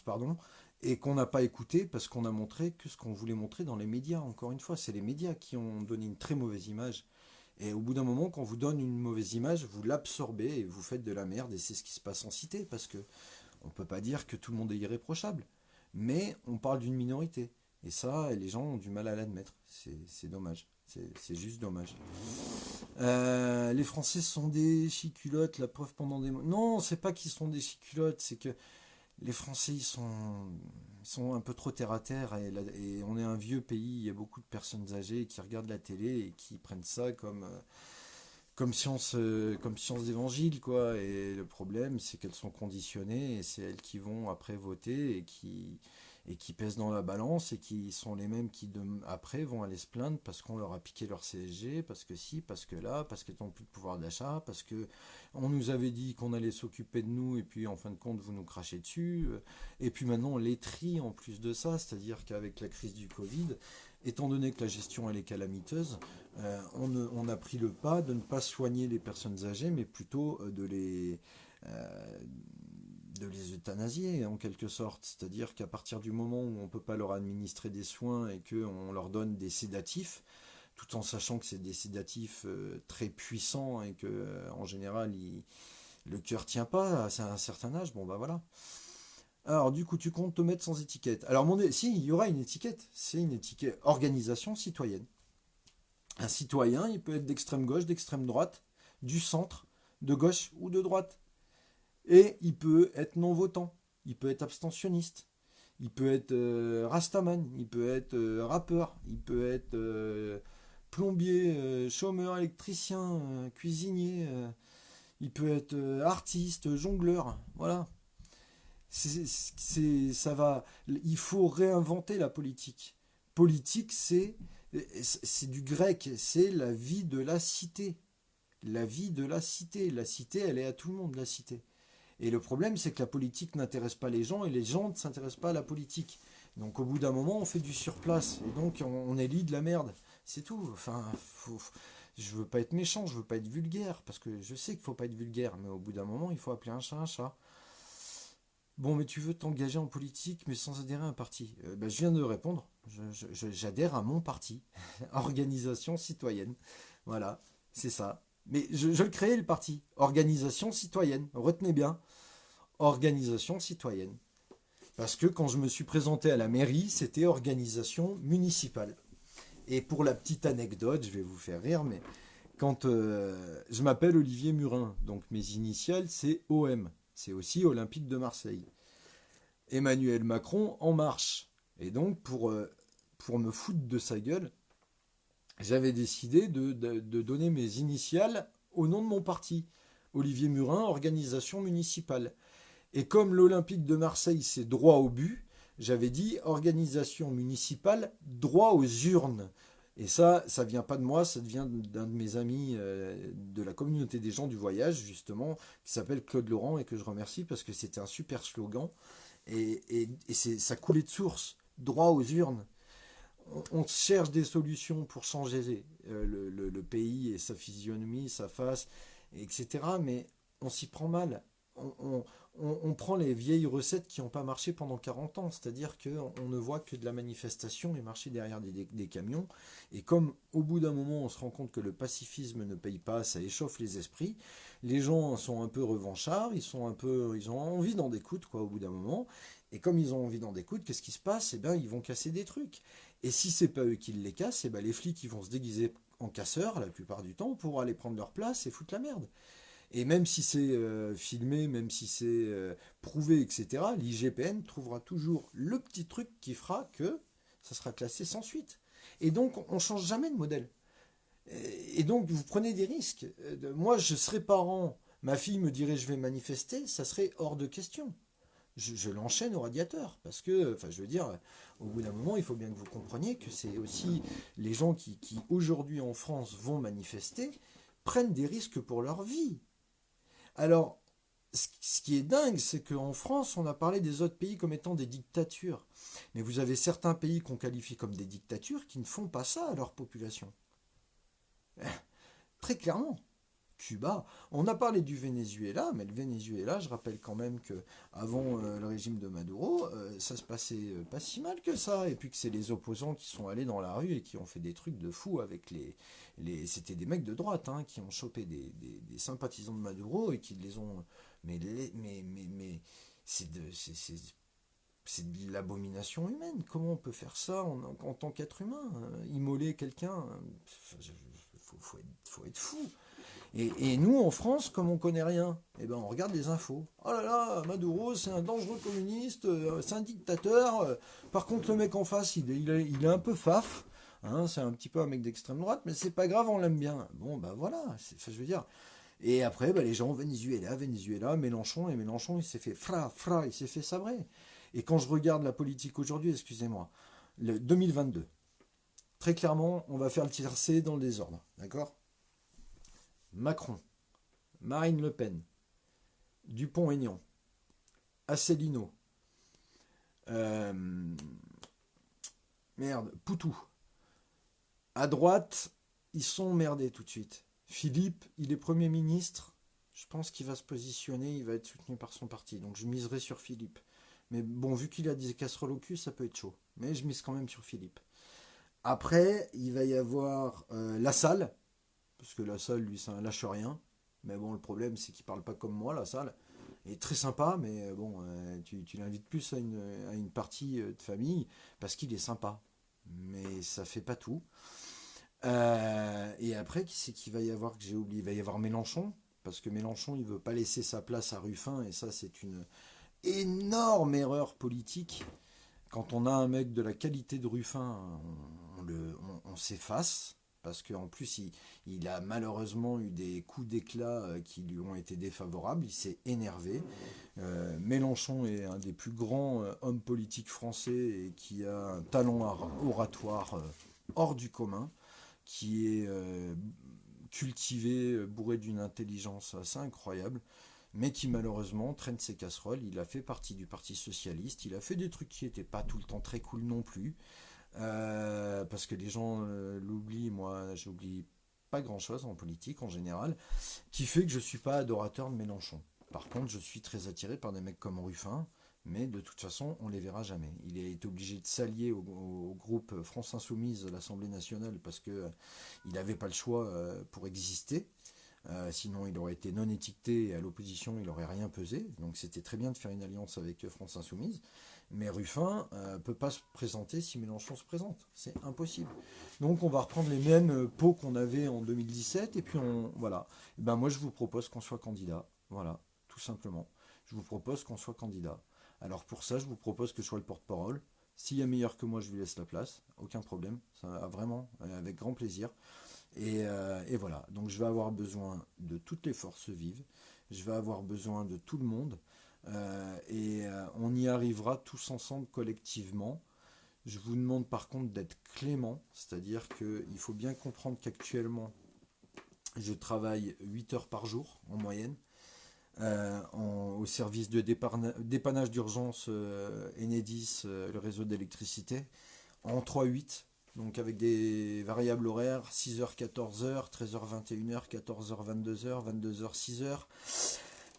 pardon, et qu'on n'a pas écouté parce qu'on a montré que ce qu'on voulait montrer dans les médias. Encore une fois, c'est les médias qui ont donné une très mauvaise image. Et au bout d'un moment, quand vous donne une mauvaise image, vous l'absorbez et vous faites de la merde. Et c'est ce qui se passe en cité, parce que on ne peut pas dire que tout le monde est irréprochable. Mais on parle d'une minorité. Et ça, les gens ont du mal à l'admettre. C'est dommage. C'est juste dommage. Les Français sont des chiculottes, la preuve pendant des mois. Non, c'est pas qu'ils sont des chiculottes, c'est que les Français, ils sont un peu trop terre à terre et on est un vieux pays, il y a beaucoup de personnes âgées qui regardent la télé et qui prennent ça comme science d'évangile, quoi. Et le problème, c'est qu'elles sont conditionnées et c'est elles qui vont après voter et qui pèsent dans la balance et qui sont les mêmes qui après vont aller se plaindre parce qu'on leur a piqué leur CSG, parce que si, parce que là, parce qu'elles n'ont plus de pouvoir d'achat, parce que on nous avait dit qu'on allait s'occuper de nous et puis en fin de compte vous nous crachez dessus. Et puis maintenant on les trie en plus de ça, c'est-à-dire qu'avec la crise du Covid, étant donné que la gestion elle est calamiteuse, on a pris le pas de ne pas soigner les personnes âgées, mais plutôt euh, de les euthanasier en quelque sorte. C'est-à-dire qu'à partir du moment où on ne peut pas leur administrer des soins et qu'on leur donne des sédatifs, tout en sachant que c'est des sédatifs très puissants et que en général le cœur tient pas à un certain âge, bon bah voilà. Alors du coup tu comptes te mettre sans étiquette. Alors si, il y aura une étiquette, c'est une étiquette organisation citoyenne. Un citoyen, il peut être d'extrême gauche, d'extrême droite, du centre, de gauche ou de droite. Et il peut être non votant, il peut être abstentionniste, il peut être rastaman, il peut être rappeur, il peut être plombier, chômeur, électricien, cuisinier, il peut être artiste, jongleur, voilà. Ça va. Il faut réinventer la politique. Politique, c'est du grec, c'est la vie de la cité. La vie de la cité. La cité, elle est à tout le monde, la cité. Et le problème, c'est que la politique n'intéresse pas les gens et les gens ne s'intéressent pas à la politique. Donc au bout d'un moment, on fait du surplace et donc on élit de la merde. C'est tout. Enfin, je veux pas être méchant, je veux pas être vulgaire parce que je sais qu'il faut pas être vulgaire, mais au bout d'un moment, il faut appeler un chat un chat. Bon, mais tu veux t'engager en politique, mais sans adhérer à un parti. Ben, je viens de répondre. J'adhère à mon parti, Organisation Citoyenne. Voilà, c'est ça. Mais je le crée, le parti. Organisation Citoyenne. Retenez bien. Organisation Citoyenne. Parce que quand je me suis présenté à la mairie, c'était organisation municipale. Et pour la petite anecdote, je vais vous faire rire, mais quand je m'appelle Olivier Murin, donc mes initiales, c'est OM. C'est aussi Olympique de Marseille. Emmanuel Macron en marche. Et donc, pour me foutre de sa gueule, j'avais décidé de donner mes initiales au nom de mon parti. Olivier Murin, organisation municipale. Et comme l'Olympique de Marseille, c'est droit au but, j'avais dit organisation municipale, droit aux urnes. Et ça vient pas de moi, ça vient d'un de mes amis de la communauté des gens du voyage, justement, qui s'appelle Claude Laurent et que je remercie parce que c'était un super slogan. Ça coulait de source, droit aux urnes. On cherche des solutions pour changer le pays et sa physionomie, sa face, etc. Mais on s'y prend mal. On prend les vieilles recettes qui n'ont pas marché pendant 40 ans. C'est-à-dire qu'on ne voit que de la manifestation et marcher derrière des camions. Et comme au bout d'un moment, on se rend compte que le pacifisme ne paye pas, ça échauffe les esprits. Les gens sont un peu revanchards, ils ont envie d'en découdre, quoi, au bout d'un moment. Et comme ils ont envie d'en découdre, qu'est-ce qui se passe? Eh bien, ils vont casser des trucs. Et si c'est pas eux qui les cassent, eh ben les flics ils vont se déguiser en casseurs la plupart du temps pour aller prendre leur place et foutre la merde. Et même si c'est filmé, même si c'est prouvé, etc., l'IGPN trouvera toujours le petit truc qui fera que ça sera classé sans suite. Et donc on change jamais de modèle. Et donc vous prenez des risques. Moi je serais parent, ma fille me dirait je vais manifester, ça serait hors de question. Je l'enchaîne au radiateur. Parce que, enfin, je veux dire, au bout d'un moment, il faut bien que vous compreniez que c'est aussi les gens qui aujourd'hui en France vont manifester, prennent des risques pour leur vie. Alors, ce qui est dingue, c'est qu'en France, on a parlé des autres pays comme étant des dictatures. Mais vous avez certains pays qu'on qualifie comme des dictatures qui ne font pas ça à leur population. Très clairement. Cuba. On a parlé du Venezuela, mais le Venezuela, je rappelle quand même que avant le régime de Maduro, ça se passait pas si mal que ça, et puis que c'est les opposants qui sont allés dans la rue et qui ont fait des trucs de fou avec c'était des mecs de droite hein, qui ont chopé des sympathisants de Maduro et qui les ont, mais c'est de l'abomination humaine. Comment on peut faire ça en tant qu'être humain, immoler quelqu'un? Faut être fou. Et nous, en France, comme on connaît rien, eh ben, on regarde les infos. Oh là là, Maduro, c'est un dangereux communiste, c'est un dictateur. Par contre, le mec en face, il est un peu faf. Hein, c'est un petit peu un mec d'extrême droite, mais c'est pas grave, on l'aime bien. Bon, bah voilà, je veux dire. Et après, bah, les gens, Venezuela, Mélenchon, et Mélenchon, il s'est fait il s'est fait sabrer. Et quand je regarde la politique aujourd'hui, excusez-moi, le 2022, très clairement, on va faire le tiercé dans le désordre, d'accord? Macron, Marine Le Pen, Dupont-Aignan, Asselineau, merde, Poutou, À droite, ils sont emmerdés tout de suite. Philippe, il est Premier ministre. Je pense qu'il va se positionner, il va être soutenu par son parti. Donc je miserai sur Philippe. Mais bon, vu qu'il a des casseroles au cul, ça peut être chaud. Mais je mise quand même sur Philippe. Après, il va y avoir Lassalle. Parce que Lassalle, lui, c'est un lâche rien. Mais bon, le problème, c'est qu'il parle pas comme moi, Lassalle. Il est très sympa, mais bon, tu l'invites plus à une partie de famille parce qu'il est sympa. Mais ça fait pas tout. Et après, qui c'est qu'il va y avoir que j'ai oublié? Il va y avoir Mélenchon, parce que Mélenchon, il veut pas laisser sa place à Ruffin, et ça, c'est une énorme erreur politique. Quand on a un mec de la qualité de Ruffin, on s'efface, parce qu'en plus, il a malheureusement eu des coups d'éclat qui lui ont été défavorables, il s'est énervé. Mélenchon est un des plus grands hommes politiques français et qui a un talent oratoire hors du commun qui est cultivé, bourré d'une intelligence assez incroyable, mais qui malheureusement traîne ses casseroles. Il a fait partie du Parti Socialiste, il a fait des trucs qui n'étaient pas tout le temps très cool non plus, parce que les gens l'oublient, moi j'oublie pas grand-chose en politique en général, qui fait que je ne suis pas adorateur de Mélenchon. Par contre, je suis très attiré par des mecs comme Ruffin, mais de toute façon, on ne les verra jamais. Il est obligé de s'allier au groupe France Insoumise de l'Assemblée nationale parce qu'il n'avait pas le choix pour exister. Sinon, il aurait été non étiqueté et à l'opposition, il n'aurait rien pesé. Donc, c'était très bien de faire une alliance avec France Insoumise. Mais Ruffin ne peut pas se présenter si Mélenchon se présente. C'est impossible. Donc, on va reprendre les mêmes pots qu'on avait en 2017. Et puis, voilà. Et ben, moi, je vous propose qu'on soit candidat. Voilà, tout simplement. Je vous propose qu'on soit candidat. Alors pour ça, je vous propose que je sois le porte-parole. S'il y a meilleur que moi, je lui laisse la place. Aucun problème. Ça va vraiment, avec grand plaisir. Et voilà. Donc je vais avoir besoin de toutes les forces vives. Je vais avoir besoin de tout le monde. On y arrivera tous ensemble collectivement. Je vous demande par contre d'être clément. C'est-à-dire qu'il faut bien comprendre qu'actuellement, je travaille 8 heures par jour en moyenne. Au service de dépannage d'urgence Enedis, le réseau d'électricité, en 3-8, donc avec des variables horaires, 6h, 14h, 13h, 21h, 14h, 22h, 22h, 6h,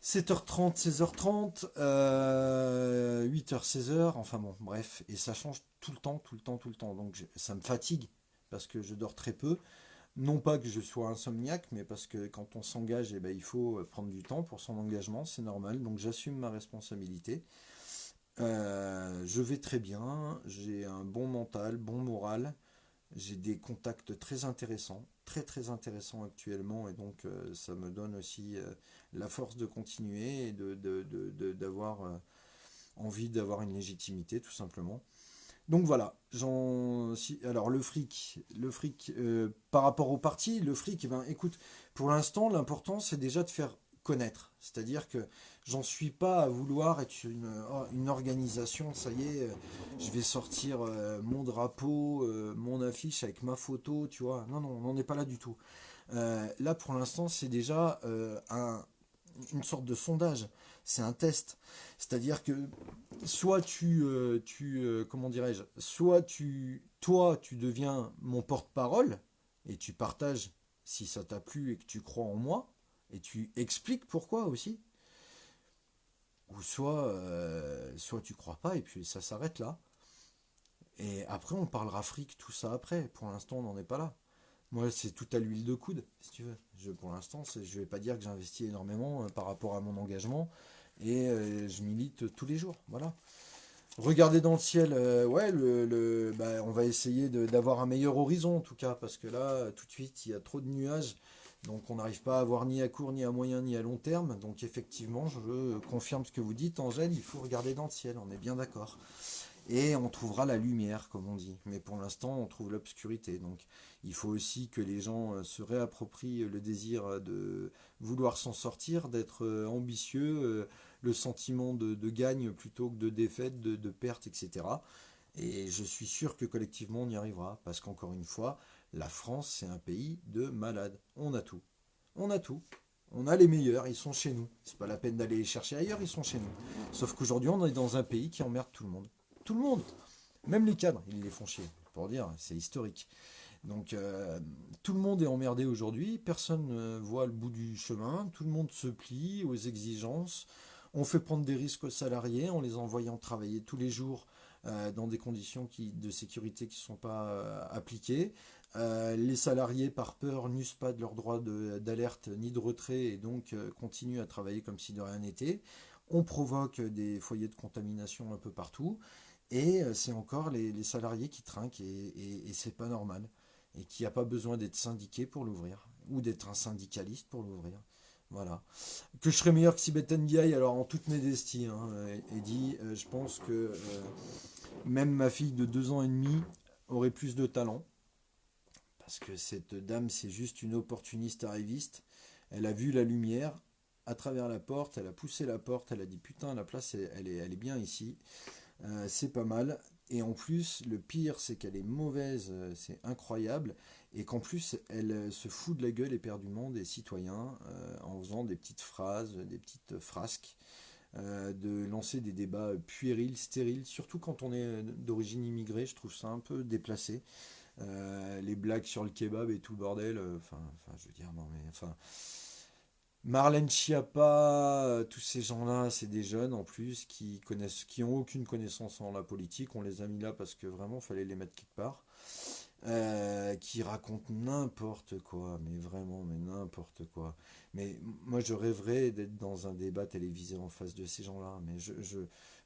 7h30, 16h30, 8h, 16h, enfin bon, bref, et ça change tout le temps, tout le temps, tout le temps, donc ça me fatigue, parce que je dors très peu, non pas que je sois insomniaque, mais parce que quand on s'engage, eh ben, il faut prendre du temps pour son engagement, c'est normal. Donc j'assume ma responsabilité. Je vais très bien, j'ai un bon mental, bon moral, j'ai des contacts très intéressants, très très intéressants actuellement, et donc ça me donne aussi la force de continuer et d'avoir envie d'avoir une légitimité tout simplement. Donc voilà, alors le fric par rapport au parti, le fric, eh ben, écoute, pour l'instant, l'important c'est déjà de faire connaître. C'est-à-dire que j'en suis pas à vouloir être une organisation, ça y est, je vais sortir mon drapeau, mon affiche avec ma photo, tu vois. Non, non, on n'en est pas là du tout. Là, pour l'instant, c'est déjà une sorte de sondage, c'est un test. C'est-à-dire que soit comment dirais-je, soit toi, tu deviens mon porte-parole et tu partages si ça t'a plu et que tu crois en moi et tu expliques pourquoi aussi. Ou soit tu crois pas et puis ça s'arrête là. Et après, on parlera fric, tout ça après. Pour l'instant, on n'en est pas là. Moi, c'est tout à l'huile de coude, si tu veux. Pour l'instant, je vais pas dire que j'investis énormément par rapport à mon engagement et je milite tous les jours. Voilà. Regardez dans le ciel, ouais, bah, on va essayer d'avoir un meilleur horizon en tout cas, parce que là, tout de suite, il y a trop de nuages, donc on n'arrive pas à voir ni à court, ni à moyen, ni à long terme. Donc effectivement, je confirme ce que vous dites, Angèle, il faut regarder dans le ciel, on est bien d'accord. Et on trouvera la lumière, comme on dit. Mais pour l'instant, on trouve l'obscurité. Donc il faut aussi que les gens se réapproprient le désir de vouloir s'en sortir, d'être ambitieux, le sentiment de gagne plutôt que de défaite, de perte, etc. Et je suis sûr que collectivement, on y arrivera. Parce qu'encore une fois, la France, c'est un pays de malades. On a tout. On a tout. On a les meilleurs, ils sont chez nous. C'est pas la peine d'aller les chercher ailleurs, ils sont chez nous. Sauf qu'aujourd'hui, on est dans un pays qui emmerde tout le monde. Tout le monde. Même les cadres, ils les font chier. Pour dire, c'est historique. Donc tout le monde est emmerdé aujourd'hui, personne ne voit le bout du chemin, tout le monde se plie aux exigences, on fait prendre des risques aux salariés en les envoyant travailler tous les jours dans des conditions de sécurité qui ne sont pas appliquées. Les salariés, par peur, n'usent pas de leur droit d'alerte ni de retrait et donc continuent à travailler comme si de rien n'était. On provoque des foyers de contamination un peu partout et c'est encore les salariés qui trinquent et c'est pas normal. Et qui n'a pas besoin d'être syndiqué pour l'ouvrir ou d'être un syndicaliste pour l'ouvrir. Voilà. Que je serais meilleur que Sibeth Ndiaye, alors en toute modestie, hein, Eddy, je pense que même ma fille de 2 ans et demi aurait plus de talent. Parce que cette dame, c'est juste une opportuniste arriviste. Elle a vu la lumière à travers la porte, elle a poussé la porte, elle a dit putain, la place, elle est bien ici. C'est pas mal. Et en plus, le pire, c'est qu'elle est mauvaise, c'est incroyable. Et qu'en plus, elle se fout de la gueule éperdument des citoyens en faisant des petites phrases, des petites frasques, de lancer des débats puérils, stériles, surtout quand on est d'origine immigrée, je trouve ça un peu déplacé. Les blagues sur le kebab et tout le bordel, je veux dire, non mais, enfin, Marlène Schiappa, tous ces gens-là, c'est des jeunes en plus qui connaissent, qui ont aucune connaissance en la politique. On les a mis là parce que vraiment, fallait les mettre quelque part. Qui racontent n'importe quoi, mais vraiment, mais n'importe quoi. Mais moi, je rêverais d'être dans un débat télévisé en face de ces gens-là.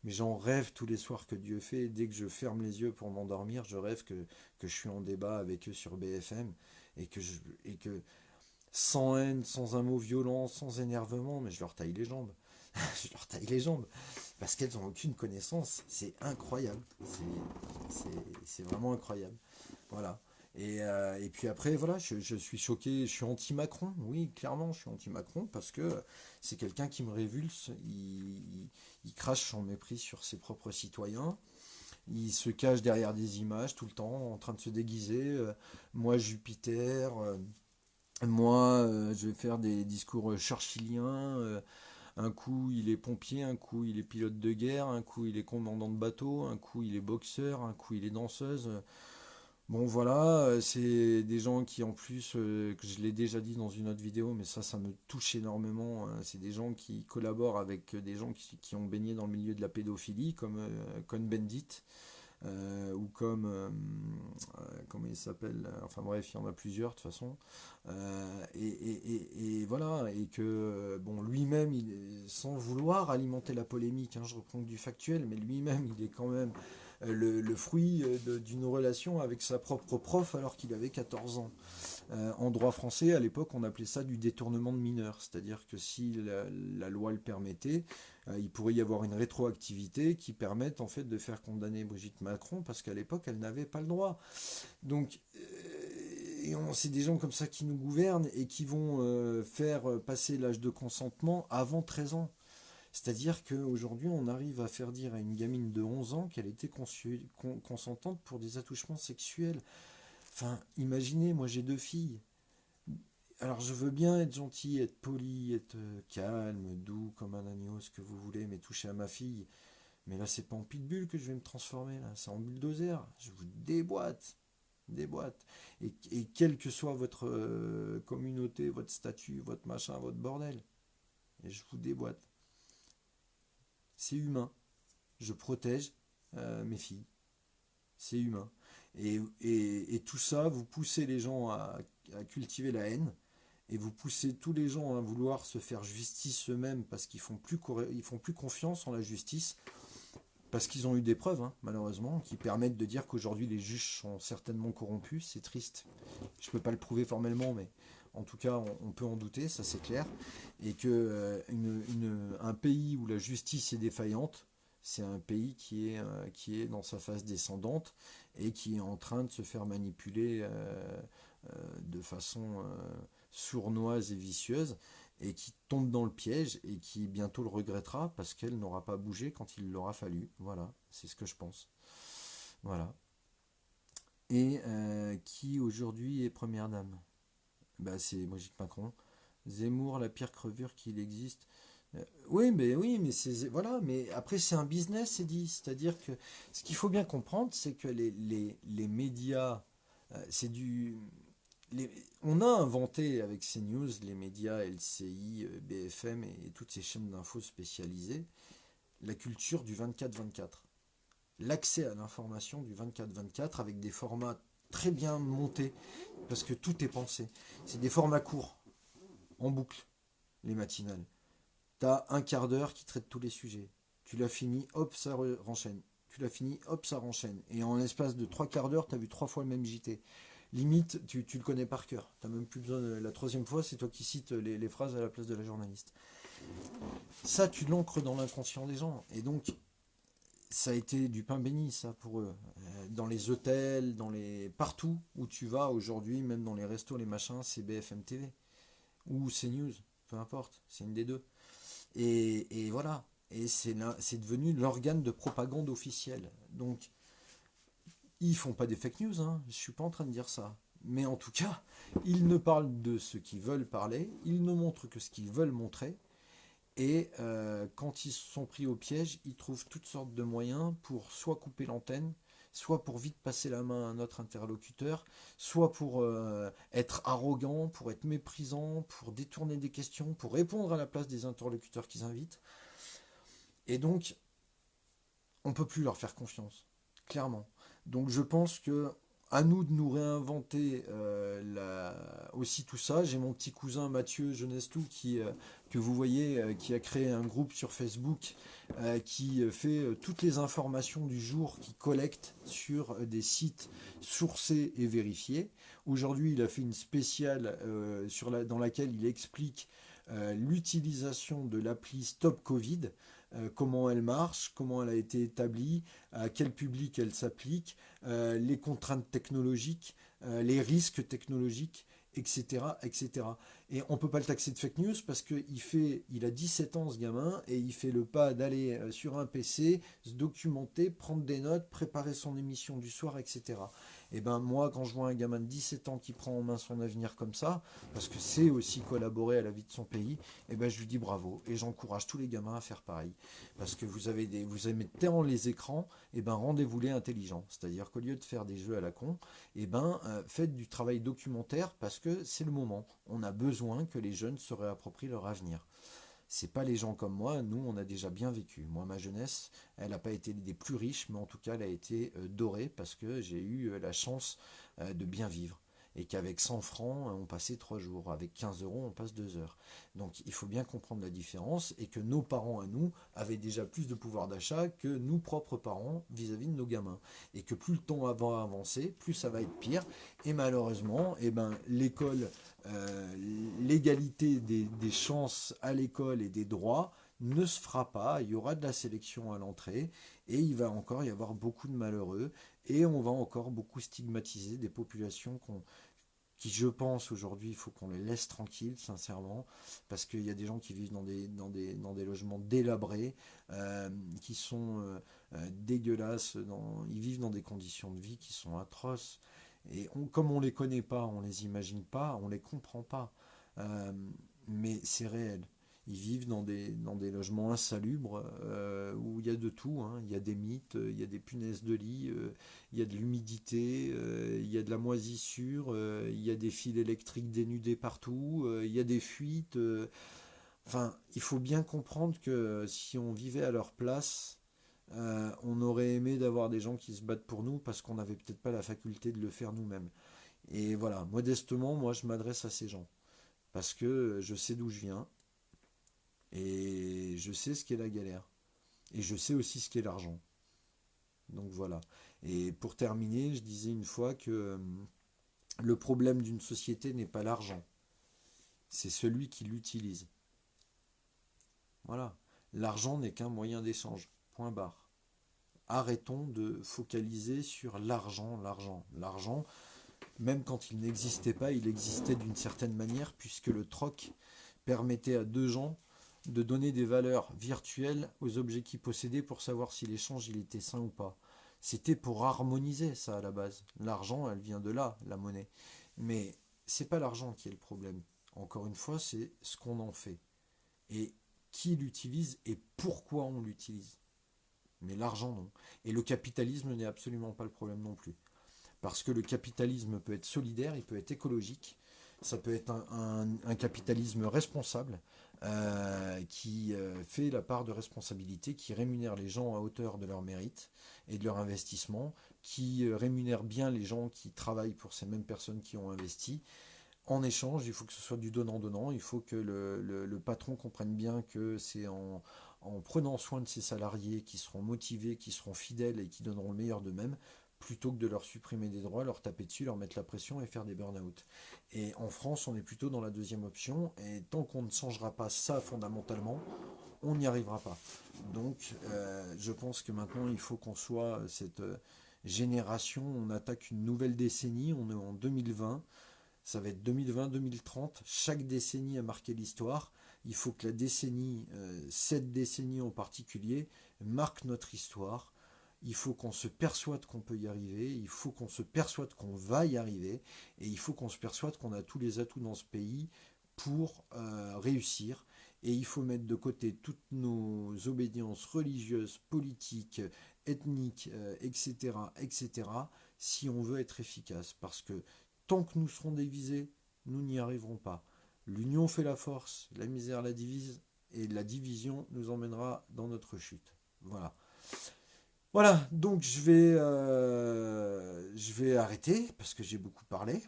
Mais j'en rêve tous les soirs que Dieu fait. Et dès que je ferme les yeux pour m'endormir, je rêve que je suis en débat avec eux sur BFM et que sans haine, sans un mot violent, sans énervement, mais je leur taille les jambes. Je leur taille les jambes. Parce qu'elles n'ont aucune connaissance. C'est incroyable. C'est vraiment incroyable. Voilà. Et puis après, voilà, je suis choqué, je suis anti-Macron. Oui, clairement, je suis anti-Macron parce que c'est quelqu'un qui me révulse. Il crache son mépris sur ses propres citoyens. Il se cache derrière des images tout le temps, en train de se déguiser. Moi, Jupiter. Moi, je vais faire des discours churchilliens. Un coup, il est pompier, un coup, il est pilote de guerre, un coup, il est commandant de bateau, un coup, il est boxeur, un coup, il est danseuse. Bon, voilà, c'est des gens qui, en plus, que je l'ai déjà dit dans une autre vidéo, mais ça me touche énormément. C'est des gens qui collaborent avec des gens qui ont baigné dans le milieu de la pédophilie, comme Cohn-Bendit. Ou comme comment il s'appelle, enfin bref, il y en a plusieurs de toute façon. Et voilà, et que bon, lui-même, sans vouloir alimenter la polémique, hein, je reprends que du factuel, mais lui-même, il est quand même le fruit d'une relation avec sa propre prof alors qu'il avait 14 ans. En droit français, à l'époque, on appelait ça du détournement de mineur, c'est-à-dire que si la loi le permettait, il pourrait y avoir une rétroactivité qui permette en fait de faire condamner Brigitte Macron parce qu'à l'époque, elle n'avait pas le droit. Donc, c'est des gens comme ça qui nous gouvernent et qui vont faire passer l'âge de consentement avant 13 ans. C'est-à-dire qu'aujourd'hui, on arrive à faire dire à une gamine de 11 ans qu'elle était consentante pour des attouchements sexuels. Enfin, imaginez, moi j'ai 2 filles. Alors je veux bien être gentil, être poli, être calme, doux, comme un agneau, ce que vous voulez, mais toucher à ma fille. Mais là, c'est pas en pitbull que je vais me transformer, là, c'est en bulldozer. Je vous déboîte, déboîte. Et quelle que soit votre communauté, votre statut, votre machin, votre bordel, et je vous déboîte. C'est humain. Je protège mes filles. C'est humain. Et tout ça, vous poussez les gens à cultiver la haine, et vous poussez tous les gens à vouloir se faire justice eux-mêmes parce ils font plus confiance en la justice, parce qu'ils ont eu des preuves, hein, malheureusement, qui permettent de dire qu'aujourd'hui les juges sont certainement corrompus. C'est triste. Je ne peux pas le prouver formellement, mais en tout cas, on peut en douter, ça c'est clair. Et que un pays où la justice est défaillante, c'est un pays qui est dans sa phase descendante et qui est en train de se faire manipuler de façon sournoise et vicieuse et qui tombe dans le piège et qui bientôt le regrettera parce qu'elle n'aura pas bougé quand il l'aura fallu. Voilà, c'est ce que je pense. Voilà. Et qui aujourd'hui est première dame? Bah, c'est Brigitte Macron. Zemmour, la pire crevure qu'il existe. Oui, mais c'est voilà, mais après c'est un business, c'est dit. C'est-à-dire que ce qu'il faut bien comprendre, c'est que les médias C'est du... On a inventé avec CNews, les médias LCI, BFM et toutes ces chaînes d'infos spécialisées, la culture du 24-24. L'accès à l'information du 24-24 avec des formats très bien montés, parce que tout est pensé. C'est des formats courts, en boucle, les matinales. T'as un quart d'heure qui traite tous les sujets. Tu l'as fini, hop, ça renchaîne. Tu l'as fini, hop, ça renchaîne. Et en l'espace de trois quarts d'heure, t'as vu trois fois le même JT. Limite, tu le connais par cœur. T'as même plus besoin la troisième fois, c'est toi qui cites les phrases à la place de la journaliste. Ça, tu l'ancres dans l'inconscient des gens. Et donc, ça a été du pain béni, ça, pour eux. Dans les hôtels, partout où tu vas aujourd'hui, même dans les restos, les machins, c'est BFM TV. Ou CNews, peu importe, c'est une des deux. Et voilà. Et c'est devenu l'organe de propagande officiel. Donc, ils font pas des fake news, hein. Je suis pas en train de dire ça. Mais en tout cas, ils ne parlent de ce qu'ils veulent parler, ils ne montrent que ce qu'ils veulent montrer, et quand ils sont pris au piège, ils trouvent toutes sortes de moyens pour soit couper l'antenne, soit pour vite passer la main à un autre interlocuteur, soit pour être arrogant, pour être méprisant, pour détourner des questions, pour répondre à la place des interlocuteurs qu'ils invitent. Et donc, on ne peut plus leur faire confiance, clairement. Donc je pense que à nous de nous réinventer aussi tout ça. J'ai mon petit cousin Mathieu Genestou que vous voyez, qui a créé un groupe sur Facebook qui fait toutes les informations du jour qu'il collecte sur des sites sourcés et vérifiés. Aujourd'hui, il a fait une spéciale dans laquelle il explique l'utilisation de l'appli Stop Covid, comment elle marche, comment elle a été établie, à quel public elle s'applique, les contraintes technologiques, les risques technologiques, etc., etc. Et on ne peut pas le taxer de fake news parce qu'il a 17 ans ce gamin et il fait le pas d'aller sur un PC, se documenter, prendre des notes, préparer son émission du soir, etc. Et ben moi, quand je vois un gamin de 17 ans qui prend en main son avenir comme ça, parce que c'est aussi collaborer à la vie de son pays, et ben je lui dis bravo et j'encourage tous les gamins à faire pareil. Parce que vous aimez tellement les écrans, et ben rendez-vous-les intelligents. C'est-à-dire qu'au lieu de faire des jeux à la con, et ben faites du travail documentaire parce que c'est le moment. On a besoin que les jeunes se réapproprient leur avenir. C'est pas les gens comme moi, nous on a déjà bien vécu. Moi ma jeunesse, elle n'a pas été des plus riches, mais en tout cas elle a été dorée parce que j'ai eu la chance de bien vivre. Et qu'avec 100 francs, on passait 3 jours. Avec 15 euros, on passe 2 heures. Donc il faut bien comprendre la différence et que nos parents à nous avaient déjà plus de pouvoir d'achat que nous propres parents vis-à-vis de nos gamins. Et que plus le temps va avancer, plus ça va être pire. Et malheureusement, eh ben, l'école, l'égalité des chances à l'école et des droits ne se fera pas. Il y aura de la sélection à l'entrée et il va encore y avoir beaucoup de malheureux et on va encore beaucoup stigmatiser des populations qui, je pense, aujourd'hui, il faut qu'on les laisse tranquilles, sincèrement, parce qu'il y a des gens qui vivent dans des logements délabrés, qui sont dégueulasses, ils vivent dans des conditions de vie qui sont atroces. Et comme on ne les connaît pas, on ne les imagine pas, on ne les comprend pas. Euh, mais c'est réel. Ils vivent dans des logements insalubres où il y a de tout, hein. Il y a des mythes, il y a des punaises de lit, il y a de l'humidité, il y a de la moisissure, il y a des fils électriques dénudés partout, il y a des fuites. Enfin, il faut bien comprendre que si on vivait à leur place, on aurait aimé d'avoir des gens qui se battent pour nous parce qu'on n'avait peut-être pas la faculté de le faire nous-mêmes. Et voilà, modestement, moi je m'adresse à ces gens parce que je sais d'où je viens et je sais ce qu'est la galère et je sais aussi ce qu'est l'argent. Donc voilà. Et pour terminer, je disais une fois que le problème d'une société n'est pas l'argent, c'est celui qui l'utilise. Voilà. L'argent n'est qu'un moyen d'échange. Point barre. Arrêtons de focaliser sur l'argent, l'argent. L'argent, même quand il n'existait pas, il existait d'une certaine manière, puisque le troc permettait à deux gens de donner des valeurs virtuelles aux objets qu'ils possédaient pour savoir si l'échange il était sain ou pas. C'était pour harmoniser ça à la base. L'argent, elle vient de là, la monnaie. Mais c'est pas l'argent qui est le problème. Encore une fois, c'est ce qu'on en fait. Et qui l'utilise et pourquoi on l'utilise. Mais l'argent, non. Et le capitalisme n'est absolument pas le problème non plus. Parce que le capitalisme peut être solidaire, il peut être écologique, ça peut être un capitalisme responsable qui fait la part de responsabilité, qui rémunère les gens à hauteur de leur mérite et de leur investissement, qui rémunère bien les gens qui travaillent pour ces mêmes personnes qui ont investi. En échange, il faut que ce soit du donnant-donnant, il faut que le patron comprenne bien que c'est en prenant soin de ses salariés qui seront motivés, qui seront fidèles et qui donneront le meilleur d'eux-mêmes, plutôt que de leur supprimer des droits, leur taper dessus, leur mettre la pression et faire des burn-out. Et en France, on est plutôt dans la deuxième option, et tant qu'on ne changera pas ça fondamentalement, on n'y arrivera pas. Donc, je pense que maintenant, il faut qu'on soit cette génération, on attaque une nouvelle décennie, on est en 2020, ça va être 2020-2030, chaque décennie a marqué l'histoire, il faut que la décennie, cette décennie en particulier, marque notre histoire, il faut qu'on se persuade qu'on peut y arriver, il faut qu'on se persuade qu'on va y arriver, et il faut qu'on se persuade qu'on a tous les atouts dans ce pays pour réussir. Et il faut mettre de côté toutes nos obédiences religieuses, politiques, ethniques, etc., etc., si on veut être efficace. Parce que tant que nous serons divisés, nous n'y arriverons pas. L'union fait la force, la misère la divise, et la division nous emmènera dans notre chute. Voilà. Voilà, donc je vais arrêter parce que j'ai beaucoup parlé.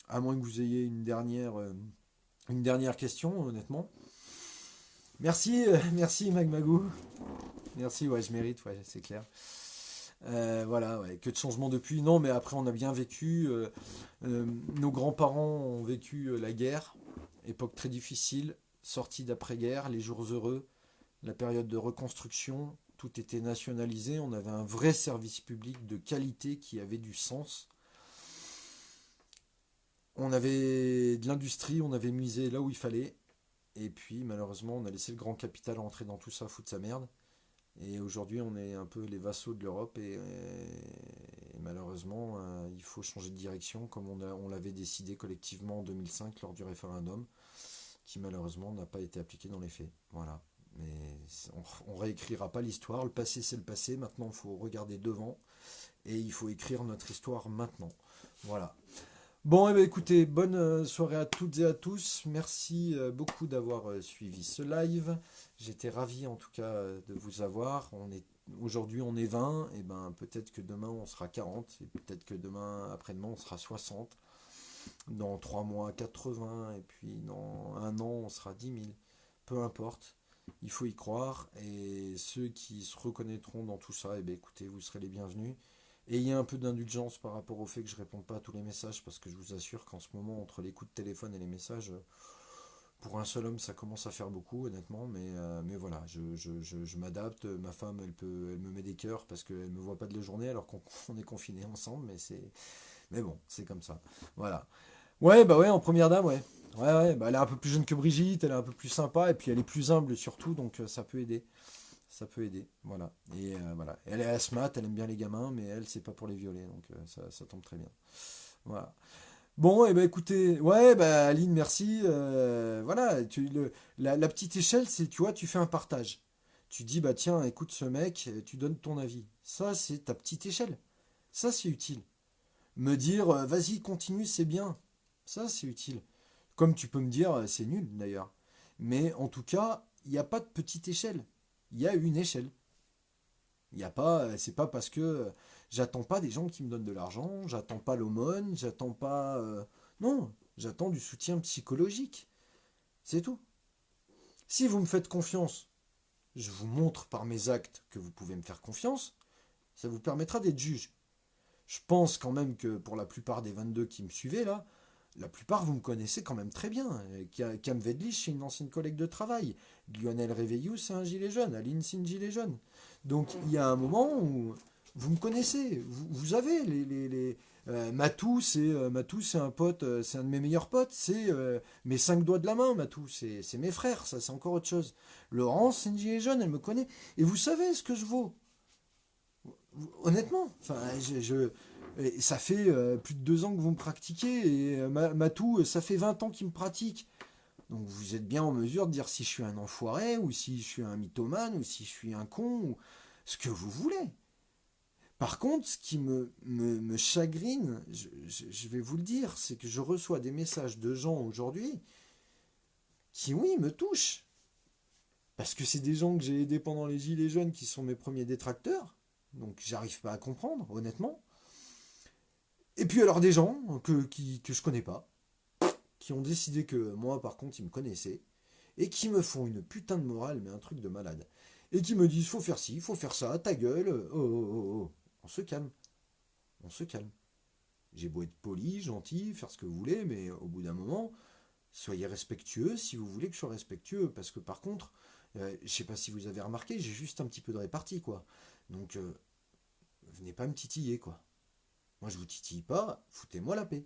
À moins que vous ayez une dernière question, honnêtement. Merci, merci Magmagou. Merci, ouais, je mérite, ouais, c'est clair. Voilà, ouais, que de changements depuis. Non, mais après, on a bien vécu. Nos grands-parents ont vécu la guerre, époque très difficile, sortie d'après-guerre, les jours heureux, la période de reconstruction, tout était nationalisé, on avait un vrai service public de qualité qui avait du sens. On avait de l'industrie, on avait misé là où il fallait, et puis malheureusement on a laissé le grand capital entrer dans tout ça, foutre sa merde. Et aujourd'hui on est un peu les vassaux de l'Europe, et malheureusement il faut changer de direction comme on l'avait décidé collectivement en 2005 lors du référendum, qui malheureusement n'a pas été appliqué dans les faits. Voilà. Mais on ne réécrira pas l'histoire. Le passé, c'est le passé. Maintenant, il faut regarder devant. Et il faut écrire notre histoire maintenant. Voilà. Bon, eh bien, écoutez, bonne soirée à toutes et à tous. Merci beaucoup d'avoir suivi ce live. J'étais ravi, en tout cas, de vous avoir. Aujourd'hui, on est 20. Et ben, peut-être que demain, on sera 40. Et peut-être que demain, après-demain, on sera 60. Dans 3 mois, 80. Et puis, dans un an, on sera 10 000. Peu importe. Il faut y croire, et ceux qui se reconnaîtront dans tout ça, eh bien, écoutez, vous serez les bienvenus. Et il y a un peu d'indulgence par rapport au fait que je ne réponde pas à tous les messages, parce que je vous assure qu'en ce moment, entre les coups de téléphone et les messages, pour un seul homme, ça commence à faire beaucoup, honnêtement, mais voilà, je m'adapte. Ma femme, elle me met des cœurs, parce qu'elle ne me voit pas de la journée, alors qu'on on est confinés ensemble, mais bon, c'est comme ça. Voilà. Ouais, bah ouais, en première dame, ouais. Ouais, ouais, bah elle est un peu plus jeune que Brigitte, elle est un peu plus sympa, et puis elle est plus humble surtout, donc ça peut aider. Ça peut aider, voilà. Et voilà. Elle est asthmate, elle aime bien les gamins, mais elle, c'est pas pour les violer, donc ça tombe très bien. Voilà. Bon, et ben écoutez, ouais, bah Aline, merci. Voilà, la petite échelle, c'est, tu vois, tu fais un partage. Tu dis, bah tiens, écoute ce mec, tu donnes ton avis. Ça, c'est ta petite échelle. Ça, c'est utile. Me dire, vas-y, continue, c'est bien. Ça, c'est utile. Comme tu peux me dire, c'est nul d'ailleurs. Mais en tout cas, il n'y a pas de petite échelle. Il y a une échelle. Il y a pas, c'est pas parce que j'attends pas des gens qui me donnent de l'argent, j'attends pas l'aumône, j'attends pas. Non, j'attends du soutien psychologique. C'est tout. Si vous me faites confiance, je vous montre par mes actes que vous pouvez me faire confiance, ça vous permettra d'être juge. Je pense quand même que pour la plupart des 22 qui me suivaient là, la plupart vous me connaissez quand même très bien. Cam Vedlich, c'est une ancienne collègue de travail. Lionel Réveillou, c'est un gilet jaune. Aline, c'est une gilet jaune. Donc il y a un moment où vous me connaissez. Vous avez Matou, Matou, c'est un pote, c'est un de mes meilleurs potes. C'est mes 5 doigts de la main, Matou. C'est mes frères, ça c'est encore autre chose. Laurence, c'est une gilet jaune, elle me connaît. Et vous savez ce que je vaux. Honnêtement, enfin, ça fait plus de 2 ans que vous me pratiquez, et Matou, ça fait 20 ans qu'il me pratique. Donc vous êtes bien en mesure de dire si je suis un enfoiré, ou si je suis un mythomane, ou si je suis un con, ou ce que vous voulez. Par contre, ce qui me chagrine, je vais vous le dire, c'est que je reçois des messages de gens aujourd'hui qui, oui, me touchent. Parce que c'est des gens que j'ai aidés pendant les Gilets jaunes qui sont mes premiers détracteurs. Donc j'arrive pas à comprendre, honnêtement. Et puis alors des gens que je connais pas, qui ont décidé que moi, par contre, ils me connaissaient, et qui me font une putain de morale, mais un truc de malade. Et qui me disent, faut faire ci, faut faire ça, ta gueule, oh, oh, oh, oh. On se calme, on se calme. J'ai beau être poli, gentil, faire ce que vous voulez, mais au bout d'un moment, soyez respectueux si vous voulez que je sois respectueux. Parce que par contre, je sais pas si vous avez remarqué, j'ai juste un petit peu de répartie, quoi. Donc, venez pas me titiller, quoi. Moi, je vous titille pas, foutez-moi la paix.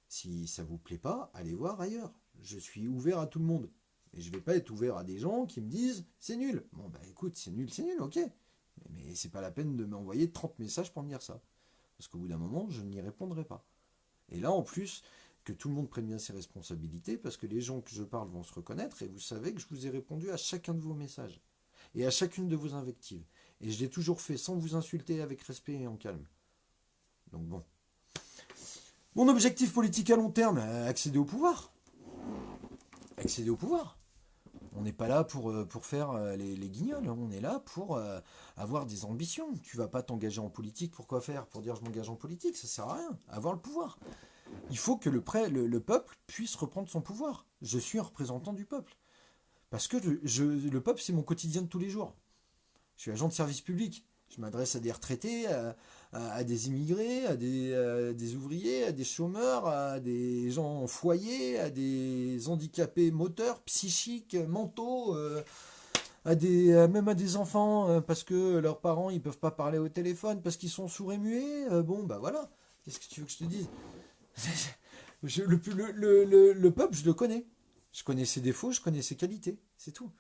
Si ça vous plaît pas, allez voir ailleurs. Je suis ouvert à tout le monde. Et je vais pas être ouvert à des gens qui me disent c'est nul. Bon, bah écoute, c'est nul, ok. Mais c'est pas la peine de m'envoyer 30 messages pour me dire ça. Parce qu'au bout d'un moment, je n'y répondrai pas. Et là, en plus, que tout le monde prenne bien ses responsabilités, parce que les gens que je parle vont se reconnaître, et vous savez que je vous ai répondu à chacun de vos messages, et à chacune de vos invectives. Et je l'ai toujours fait sans vous insulter, avec respect et en calme. Donc bon. Mon objectif politique à long terme, accéder au pouvoir. Accéder au pouvoir. On n'est pas là pour faire les guignols, on est là pour avoir des ambitions. Tu vas pas t'engager en politique, pour quoi faire? Pour dire je m'engage en politique, ça sert à rien. Avoir le pouvoir. Il faut que le peuple puisse reprendre son pouvoir. Je suis un représentant du peuple. Parce que le peuple, c'est mon quotidien de tous les jours. Je suis agent de service public. Je m'adresse à des retraités, à des immigrés, des ouvriers, à des chômeurs, à des gens en foyer, à des handicapés moteurs, psychiques, mentaux, même à des enfants, parce que leurs parents ils peuvent pas parler au téléphone, parce qu'ils sont sourds et muets. Bon, bah voilà. Qu'est-ce que tu veux que je te dise? Le peuple, je le connais. Je connais ses défauts, je connais ses qualités. C'est tout.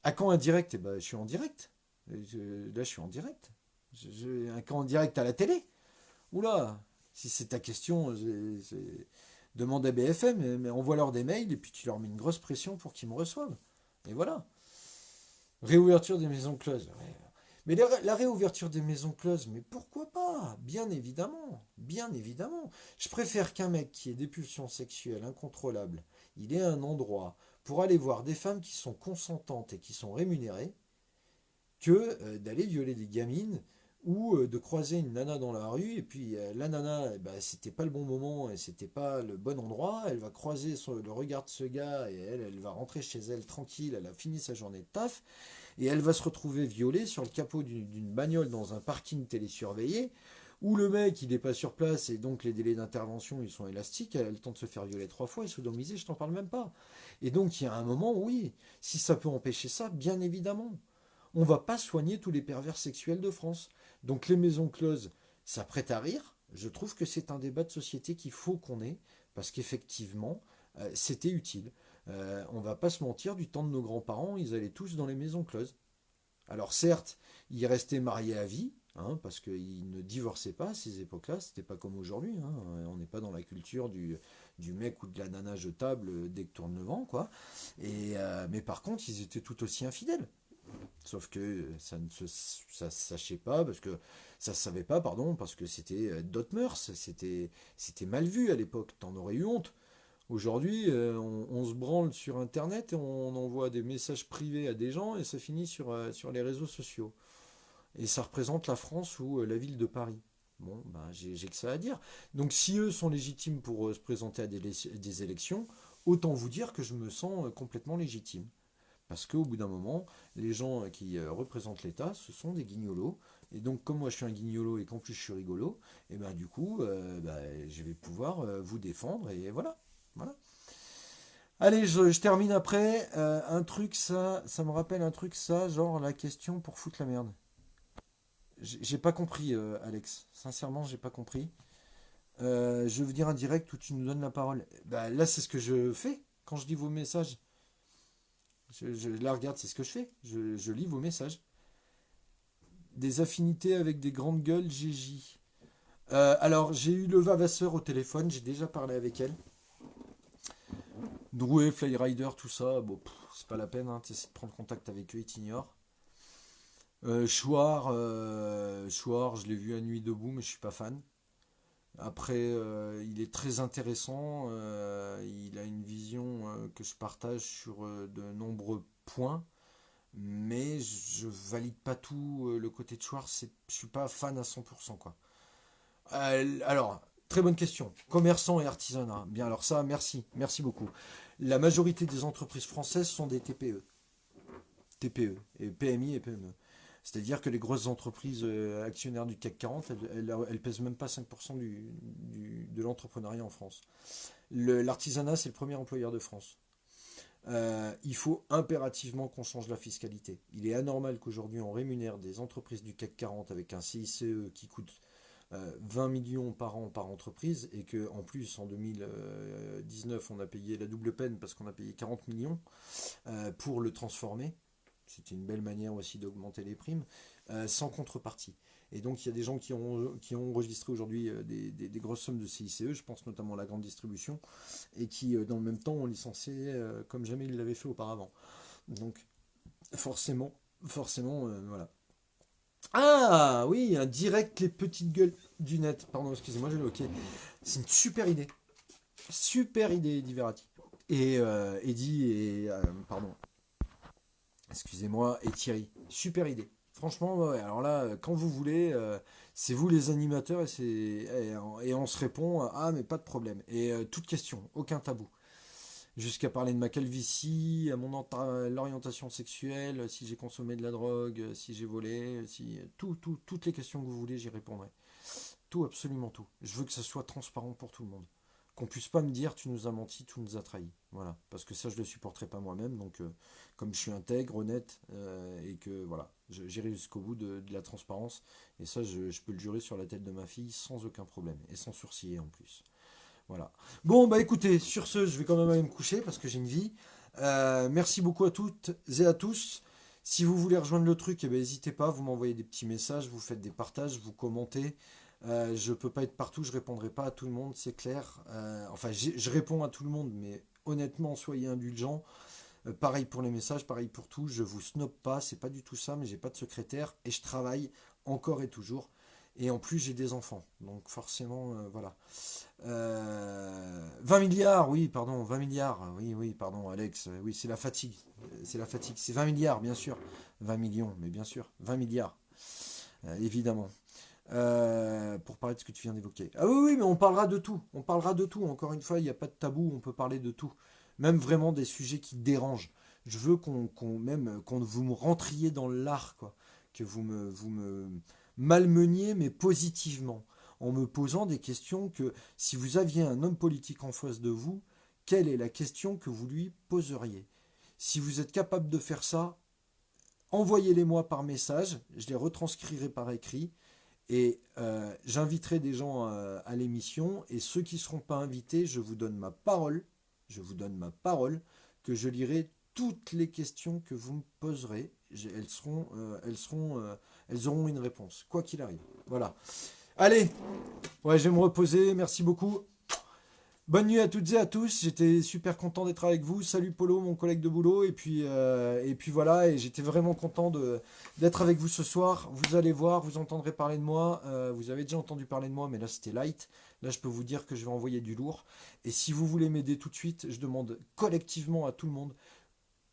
À quand un direct? Eh ben, je suis en direct. Là, je suis en direct. Un camp en direct à la télé. Oula, si c'est ta question, demande à BFM, mais envoie-leur des mails et puis tu leur mets une grosse pression pour qu'ils me reçoivent. Et voilà. Réouverture des maisons closes. Ouais. Mais la réouverture des maisons closes, mais pourquoi pas? Bien évidemment. Bien évidemment. Je préfère qu'un mec qui ait des pulsions sexuelles incontrôlables, il ait un endroit pour aller voir des femmes qui sont consentantes et qui sont rémunérées, que d'aller violer des gamines ou de croiser une nana dans la rue et puis la nana, c'était pas le bon moment et c'était pas le bon endroit, elle va croiser le regard de ce gars et elle va rentrer chez elle tranquille, elle a fini sa journée de taf et elle va se retrouver violée sur le capot d'une bagnole dans un parking télésurveillé où le mec il n'est pas sur place et donc les délais d'intervention ils sont élastiques, elle a le temps de se faire violer 3 fois et sodomiser, je t'en parle même pas. Et donc il y a un moment, oui, si ça peut empêcher ça, bien évidemment. On va pas soigner tous les pervers sexuels de France. Donc les maisons closes, ça prête à rire. Je trouve que c'est un débat de société qu'il faut qu'on ait, parce qu'effectivement, c'était utile. On va pas se mentir, du temps de nos grands-parents, ils allaient tous dans les maisons closes. Alors certes, ils restaient mariés à vie, hein, parce qu'ils ne divorçaient pas à ces époques-là, c'était pas comme aujourd'hui. Hein. On n'est pas dans la culture du mec ou de la nana jetable dès que tourne le vent, quoi. Mais par contre, ils étaient tout aussi infidèles. Sauf que ça se sachait pas, parce que ça se savait pas, pardon, parce que c'était d'autres mœurs, c'était mal vu à l'époque, t'en aurais eu honte. Aujourd'hui, on se branle sur Internet et on envoie des messages privés à des gens et ça finit sur les réseaux sociaux. Et ça représente la France ou la ville de Paris. Bon, ben, j'ai que ça à dire. Donc si eux sont légitimes pour se présenter à des élections, autant vous dire que je me sens complètement légitime. Parce qu'au bout d'un moment, les gens qui représentent l'État, ce sont des guignolos. Et donc, comme moi je suis un guignolo et qu'en plus je suis rigolo, et ben du coup, je vais pouvoir vous défendre. Et voilà. Voilà. Allez, je termine après. Un truc, ça me rappelle un truc, ça, genre la question pour foutre la merde. J'ai pas compris, Alex. Sincèrement, j'ai pas compris. Je veux dire un direct où tu nous donnes la parole. Bah, là, c'est ce que je fais quand je dis vos messages. Là, regarde, c'est ce que je fais. Je lis vos messages. Des affinités avec des grandes gueules, GJ. Alors, j'ai eu le Vavasseur au téléphone, j'ai déjà parlé avec elle. Drouet, Flyrider, tout ça, bon, c'est pas la peine, hein, t'essaies de prendre contact avec eux, ils t'ignorent. Chouard, je l'ai vu à Nuit debout, mais je suis pas fan. Après, il est très intéressant. Il a une vision que je partage sur de nombreux points, mais je valide pas tout. Le côté de Chouard, je suis pas fan à 100%, quoi. Alors, très bonne question. Commerçants et artisanat. Bien, alors ça, merci beaucoup. La majorité des entreprises françaises sont des TPE. TPE, et PMI et PME. C'est-à-dire que les grosses entreprises actionnaires du CAC 40, elles pèsent même pas 5% de l'entrepreneuriat en France. L'artisanat, c'est le premier employeur de France. Il faut impérativement qu'on change la fiscalité. Il est anormal qu'aujourd'hui on rémunère des entreprises du CAC 40 avec un CICE qui coûte 20 millions par an par entreprise et qu'en plus en 2019 on a payé la double peine parce qu'on a payé 40 millions pour le transformer. C'était une belle manière aussi d'augmenter les primes, sans contrepartie. Et donc il y a des gens qui ont enregistré aujourd'hui des grosses sommes de CICE, je pense notamment à la grande distribution, et qui dans le même temps ont licencié comme jamais ils l'avaient fait auparavant. Donc forcément, voilà. Ah oui, un direct les petites gueules du net. Pardon, excusez-moi, j'ai le hockey. C'est une super idée. Super idée, Eddie Verratti. Et Eddie et pardon, excusez-moi, et Thierry. Super idée. Franchement, ouais, alors là, quand vous voulez, c'est vous les animateurs et on se répond, ah mais pas de problème. Et toute question, aucun tabou. Jusqu'à parler de ma calvitie, à l'orientation sexuelle, si j'ai consommé de la drogue, si j'ai volé, si toutes les questions que vous voulez, j'y répondrai. Tout, absolument tout. Je veux que ça soit transparent pour tout le monde. Qu'on puisse pas me dire tu nous as menti, tu nous as trahi. Voilà. Parce que ça, je le supporterai pas moi-même. Donc, comme je suis intègre, honnête, et que voilà, j'irai jusqu'au bout de la transparence. Et ça, je peux le jurer sur la tête de ma fille sans aucun problème. Et sans sourciller en plus. Voilà. Bon, bah écoutez, sur ce, je vais quand même aller me coucher parce que j'ai une vie. Merci beaucoup à toutes et à tous. Si vous voulez rejoindre le truc, eh ben, n'hésitez pas, vous m'envoyez des petits messages, vous faites des partages, vous commentez. Je peux pas être partout, je répondrai pas à tout le monde, c'est clair. Enfin, je réponds à tout le monde, mais honnêtement, soyez indulgents. Pareil pour les messages, pareil pour tout. Je vous snob pas, c'est pas du tout ça, mais j'ai pas de secrétaire et je travaille encore et toujours. Et en plus, j'ai des enfants, donc forcément, voilà. 20 milliards, oui, pardon, 20 milliards, oui, oui, pardon, Alex, oui, c'est la fatigue, c'est la fatigue, c'est 20 milliards, bien sûr, 20 millions, mais bien sûr, 20 milliards, évidemment. Pour parler de ce que tu viens d'évoquer. Ah oui, oui, mais on parlera de tout, encore une fois, il n'y a pas de tabou, on peut parler de tout, même vraiment des sujets qui dérangent. Je veux même, qu'on vous me rentriez dans l'art, quoi, que vous me malmeniez, mais positivement en me posant des questions que si vous aviez un homme politique en face de vous, quelle est la question que vous lui poseriez? Si vous êtes capable de faire ça, envoyez-les-moi par message, je les retranscrirai par écrit et j'inviterai des gens à l'émission et ceux qui ne seront pas invités, je vous donne ma parole que je lirai toutes les questions que vous me poserez. Elles auront une réponse, quoi qu'il arrive. Voilà. Allez, ouais, je vais me reposer. Merci beaucoup. Bonne nuit à toutes et à tous. J'étais super content d'être avec vous. Salut Polo, mon collègue de boulot. Et puis voilà. Et j'étais vraiment content d'être avec vous ce soir. Vous allez voir, vous entendrez parler de moi. Vous avez déjà entendu parler de moi, mais là c'était light. Là, je peux vous dire que je vais envoyer du lourd. Et si vous voulez m'aider tout de suite, je demande collectivement à tout le monde,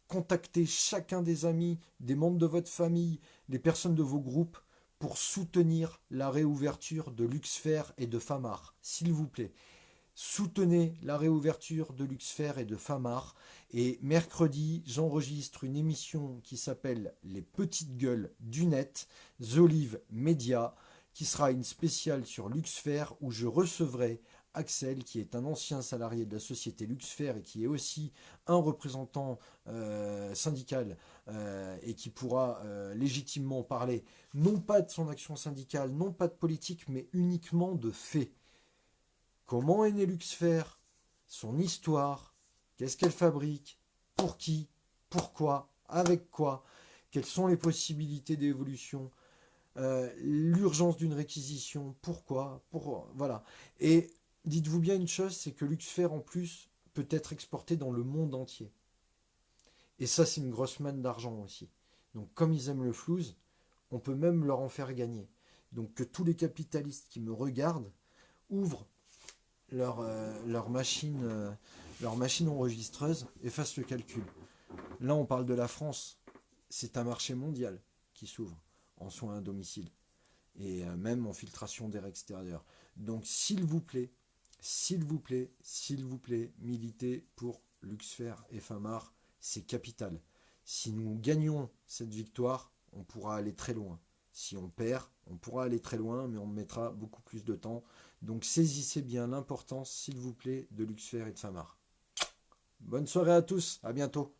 contactez chacun des amis, des membres de votre famille, les personnes de vos groupes pour soutenir la réouverture de Luxfer et de Famar. S'il vous plaît, soutenez la réouverture de Luxfer et de Famar. Et mercredi, j'enregistre une émission qui s'appelle Les Petites Gueules du Net, The Olive Media, qui sera une spéciale sur Luxfer où je recevrai Axel, qui est un ancien salarié de la société Luxfer et qui est aussi un représentant syndical et qui pourra légitimement parler non pas de son action syndicale, non pas de politique, mais uniquement de faits. Comment est né Luxfer? Son histoire? Qu'est-ce qu'elle fabrique? Pour qui? Pourquoi? Avec quoi? Quelles sont les possibilités d'évolution? L'urgence d'une réquisition? Pourquoi? Voilà. Et dites-vous bien une chose, c'est que Luxfer en plus peut être exporté dans le monde entier. Et ça, c'est une grosse manne d'argent aussi. Donc comme ils aiment le flouze, on peut même leur en faire gagner. Donc que tous les capitalistes qui me regardent ouvrent leur machine enregistreuse et fassent le calcul. Là, on parle de la France. C'est un marché mondial qui s'ouvre en soins à domicile et même en filtration d'air extérieur. Donc, s'il vous plaît, s'il vous plaît, s'il vous plaît, militez pour Luxfer et Famar, c'est capital. Si nous gagnons cette victoire, on pourra aller très loin. Si on perd, on pourra aller très loin, mais on mettra beaucoup plus de temps. Donc saisissez bien l'importance, s'il vous plaît, de Luxfer et de Famar. Bonne soirée à tous, à bientôt.